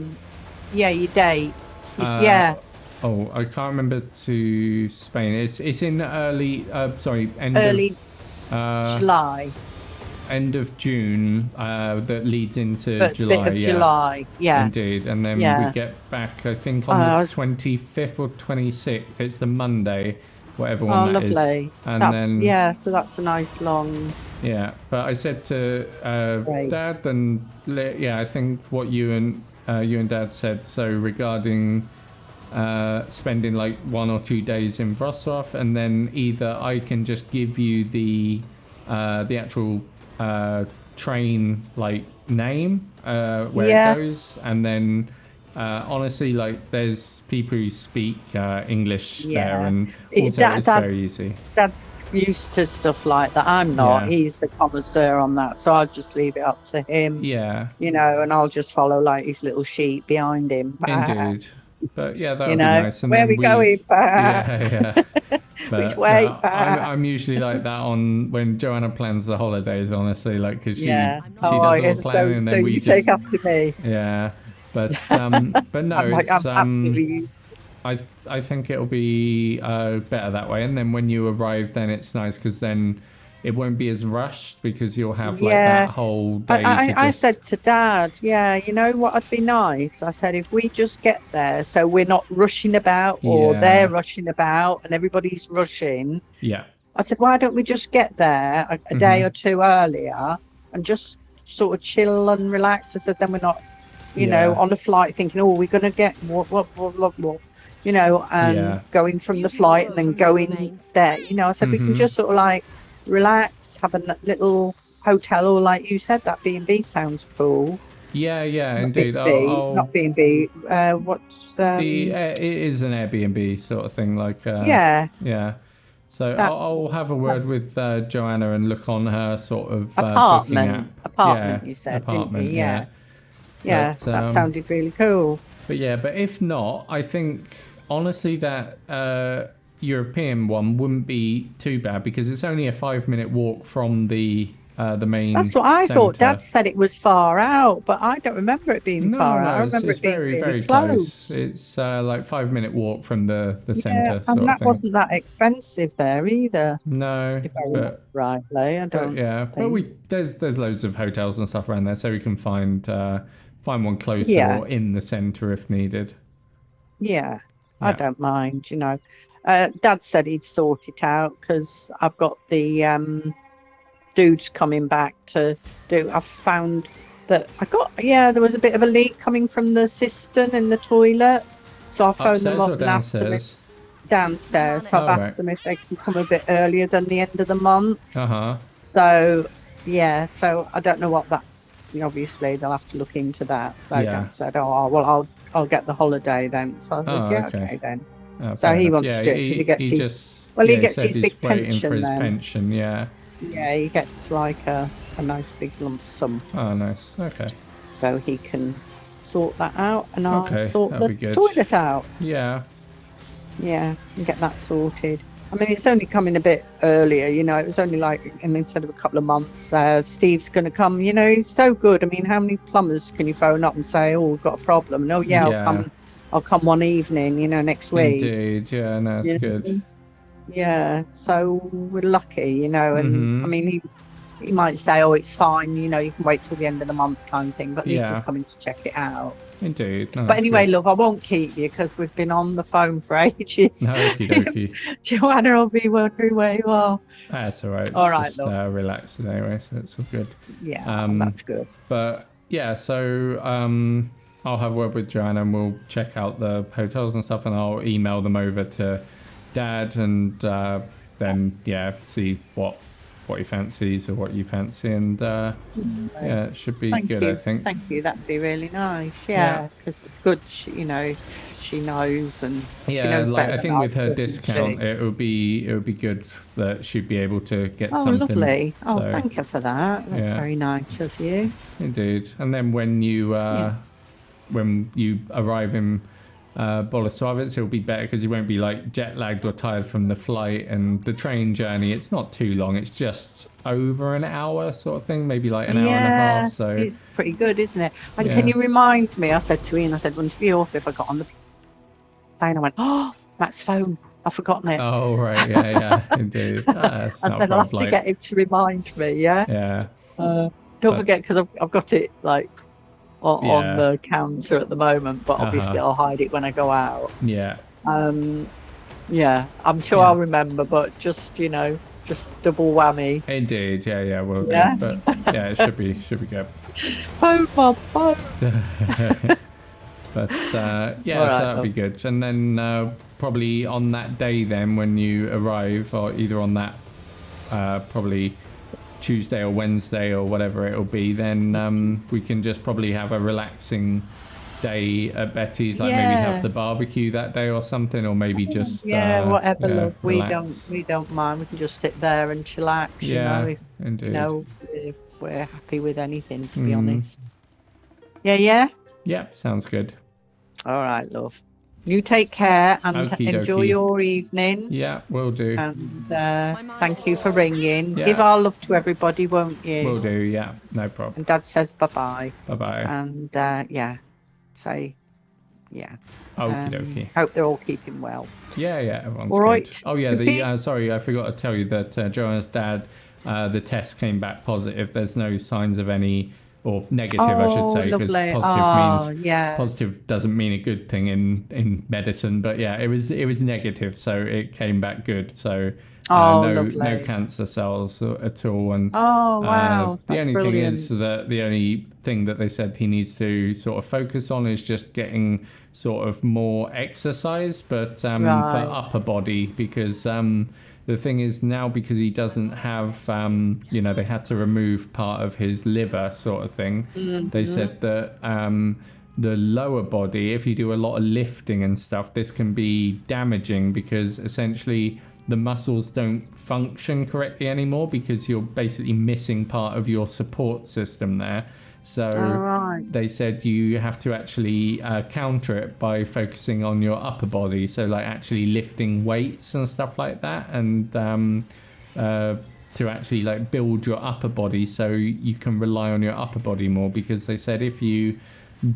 Yeah, your date. Yeah. Oh, I can't remember to Spain. It's in end early of July. End of June. That leads into July. Bit of July. Yeah. Indeed, and then we get back. I think on the 25th or 26th. It's the Monday, whatever one that is. Lovely. And so that's a nice long. Yeah, but I said to Dad, and I think what you and Dad said. So regarding spending like 1 or 2 days in Wrocław, and then either I can just give you the actual train like name where it goes, and then honestly, like there's people who speak English there, and also it's very easy. Dad's used to stuff like that. I'm not. He's the connoisseur on that, so I'll just leave it up to him. Yeah, and I'll just follow like his little sheep behind him. Indeed. But yeah, that would be nice. And where we going? Yeah. But, which way? I'm usually like that when Joanna plans the holidays. Honestly, like because she does all the planning, and then we just take after me. Yeah, but no, I'm it's absolutely useless. I think it'll be better that way. And then when you arrive, then it's nice because then it won't be as rushed because you'll have like that whole day. I said to Dad, you know what would be nice? I said, if we just get there so we're not rushing about or they're rushing about and everybody's rushing. Yeah. I said, why don't we just get there a day or two earlier and just sort of chill and relax? I said, then we're not, on a flight thinking, we're going to get what, and going from the flight and then going there. I said, we can just sort of like, relax, have a little hotel, or like you said, that B&B sounds cool. Yeah, Not indeed. B&B, not B&B. What's it is an Airbnb sort of thing, like yeah. So I'll have a word with Joanna and look on her sort of apartment. You said, apartment, didn't you? Yeah. But, that sounded really cool. But if not, I think honestly that European one wouldn't be too bad because it's only a 5-minute walk from the main. That's what I thought. Dad said it was far out, but I don't remember it being far out. I remember it's it being very, really very close. It's like 5-minute walk from the centre. And that wasn't that expensive there either. No, if I remember rightly, I don't. But there's loads of hotels and stuff around there, so we can find one closer or in the centre if needed. Yeah, I don't mind. Dad said he'd sort it out because I've got the dudes coming back to do. I've found that there was a bit of a leak coming from the cistern in the toilet, so I phoned them up and asked them downstairs. So I've asked them if they can come a bit earlier than the end of the month. So so I don't know what that's. Obviously they'll have to look into that. So Dad said, I'll get the holiday then. So I said, okay then. Oh, so he wants to do it because he gets his big pension for his then. pension, yeah, he gets like a nice big lump sum. Oh, nice. Okay. So he can sort that out, and I'll sort the toilet out. Yeah, and get that sorted. I mean, it's only coming a bit earlier, it was only and instead of a couple of months, Steve's going to come, he's so good. I mean, how many plumbers can you phone up and say, we've got a problem? And, I'll come one evening, next week. Indeed, yeah, no, that's good. Yeah, so we're lucky, and I mean, he might say, it's fine, you can wait till the end of the month kind of thing, but at least he's coming to check it out. Indeed. No, but anyway, love, I won't keep you because we've been on the phone for ages. No, okie dokie. Joanna will be wondering where you are. That's all right. All right, just relaxing anyway, so it's all good. Yeah, that's good. But so I'll have a word with Joanna and we'll check out the hotels and stuff, and I'll email them over to Dad and then see what what he fancies or what you fancy, and yeah, it should be Thank good. you. I think. Thank you. That'd be really nice. Yeah. Yeah, because it's good. She knows, and she Yeah, knows like better I than think with us, her doesn't discount, she? it would be good that she'd be able to get Oh, something. lovely. Oh, So, thank you for that. That's yeah. very nice of you. Indeed. And then when you arrive in Bolesławiec, it'll be better because you won't be like jet lagged or tired from the flight and the train journey. It's not too long. It's just over an hour sort of thing, maybe like an hour and a half. So it's pretty good, isn't it? And Yeah. can you remind me? I said to Ian, I said, wouldn't it be awful if I got on the plane? I went, oh, Matt's phone. I've forgotten it. Oh right, yeah, indeed. I said I'll have to get him to remind me. Yeah. Yeah. Don't forget, because I've got it like on the counter at the moment, but obviously I'll hide it when I go out. Yeah. Yeah, I'm sure I'll remember, but just double whammy. Indeed, yeah, will do. Yeah? But yeah, it should be good. Phone, Mom, phone. But yeah, All right, so that'd be good. And then probably on that day, then when you arrive, or either on that probably Tuesday or Wednesday or whatever it'll be, then we can just probably have a relaxing day at Betty's, like maybe have the barbecue that day or something, or maybe just whatever. Look, relax. we don't mind. We can just sit there and chillax. If indeed. we're happy with anything, to be honest. Yeah. Sounds good. All right, love. You take care and Okie enjoy dokie. your evening. Yeah, will do. And thank you for ringing. Yeah. Give our love to everybody, won't you? Will do. Yeah, no problem. And Dad says bye-bye. Bye-bye. And say Okie dokie. hope they're all keeping well. Yeah, everyone's All good. right. Oh yeah, sorry, I forgot to tell you that Joanna's dad, the test came back positive. There's no signs of any, or negative, I should say, because positive doesn't mean a good thing in medicine. But yeah, it was negative, so it came back good. So no cancer cells at all. And wow, the that's only brilliant. thing is that the only thing that they said he needs to sort of focus on is just getting sort of more exercise, but for upper body, because the thing is now, because he doesn't have they had to remove part of his liver sort of thing. They said that the lower body, if you do a lot of lifting and stuff, this can be damaging, because essentially the muscles don't function correctly anymore, because you're basically missing part of your support system there. So they said you have to actually counter it by focusing on your upper body, so like actually lifting weights and stuff like that, and to actually like build your upper body so you can rely on your upper body more, because they said if you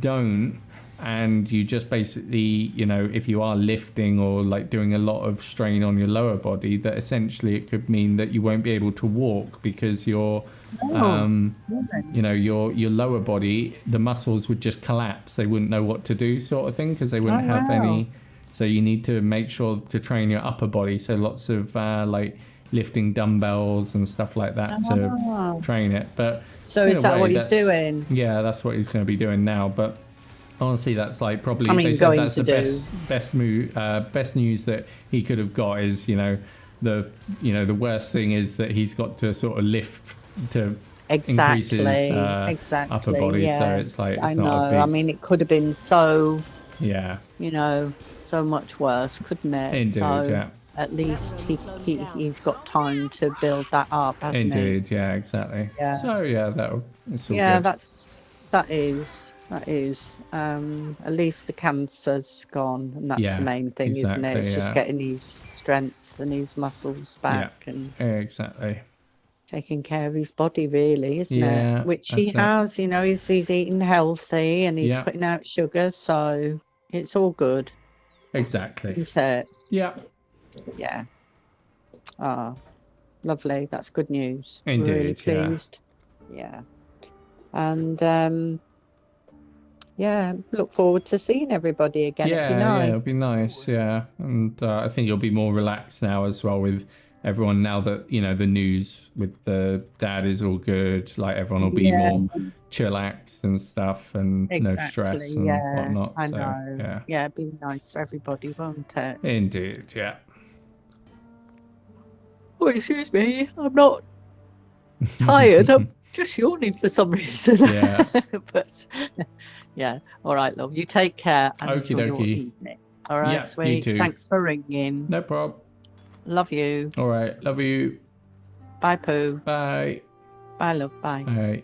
don't, and you just basically, if you are lifting or like doing a lot of strain on your lower body, that essentially it could mean that you won't be able to walk, because your your lower body, the muscles would just collapse. They wouldn't know what to do, sort of thing, because they wouldn't have any. So you need to make sure to train your upper body. So lots of like lifting dumbbells and stuff like that to train it. But so is that what he's doing? Yeah, that's what he's going to be doing now. But honestly, that's like probably they said going that's to the best news that he could have got is the worst thing is that he's got to sort of lift to increase his upper body. Yes. So it's like it's I not know. a big, I mean, it could have been so yeah, so much worse, couldn't it? Indeed, so yeah. At least he's got time to build that up, hasn't he? Indeed, yeah, exactly. Yeah. So yeah, it's all Yeah, good. that is. At least the cancer's gone, and that's the main thing, isn't it? It's just getting his strength and his muscles back and exactly. taking care of his body, really, isn't Yeah, it? Which he has, he's eating healthy and he's cutting out sugar, so it's all good. Exactly. Isn't it? Yeah. Yeah. Ah, lovely. That's good news. Indeed, Really pleased. Yeah. And look forward to seeing everybody again. It'd be nice. Yeah, it'll be nice. Yeah, and I think you'll be more relaxed now as well with everyone. Now that the news with the dad is all good, like everyone will be more chillaxed and stuff, and no stress and whatnot. I so, know. Yeah, it'd be nice for everybody, won't it? Indeed, yeah. Oh, excuse me. I'm not tired. I'm just yawning for some reason. Yeah. But yeah, all right, love. You take care and enjoy your evening. All right, Yeah, sweet. you too. Thanks for ringing. No problem. Love you. All right. Love you. Bye, Pooh. Bye. Bye, love. Bye. Bye.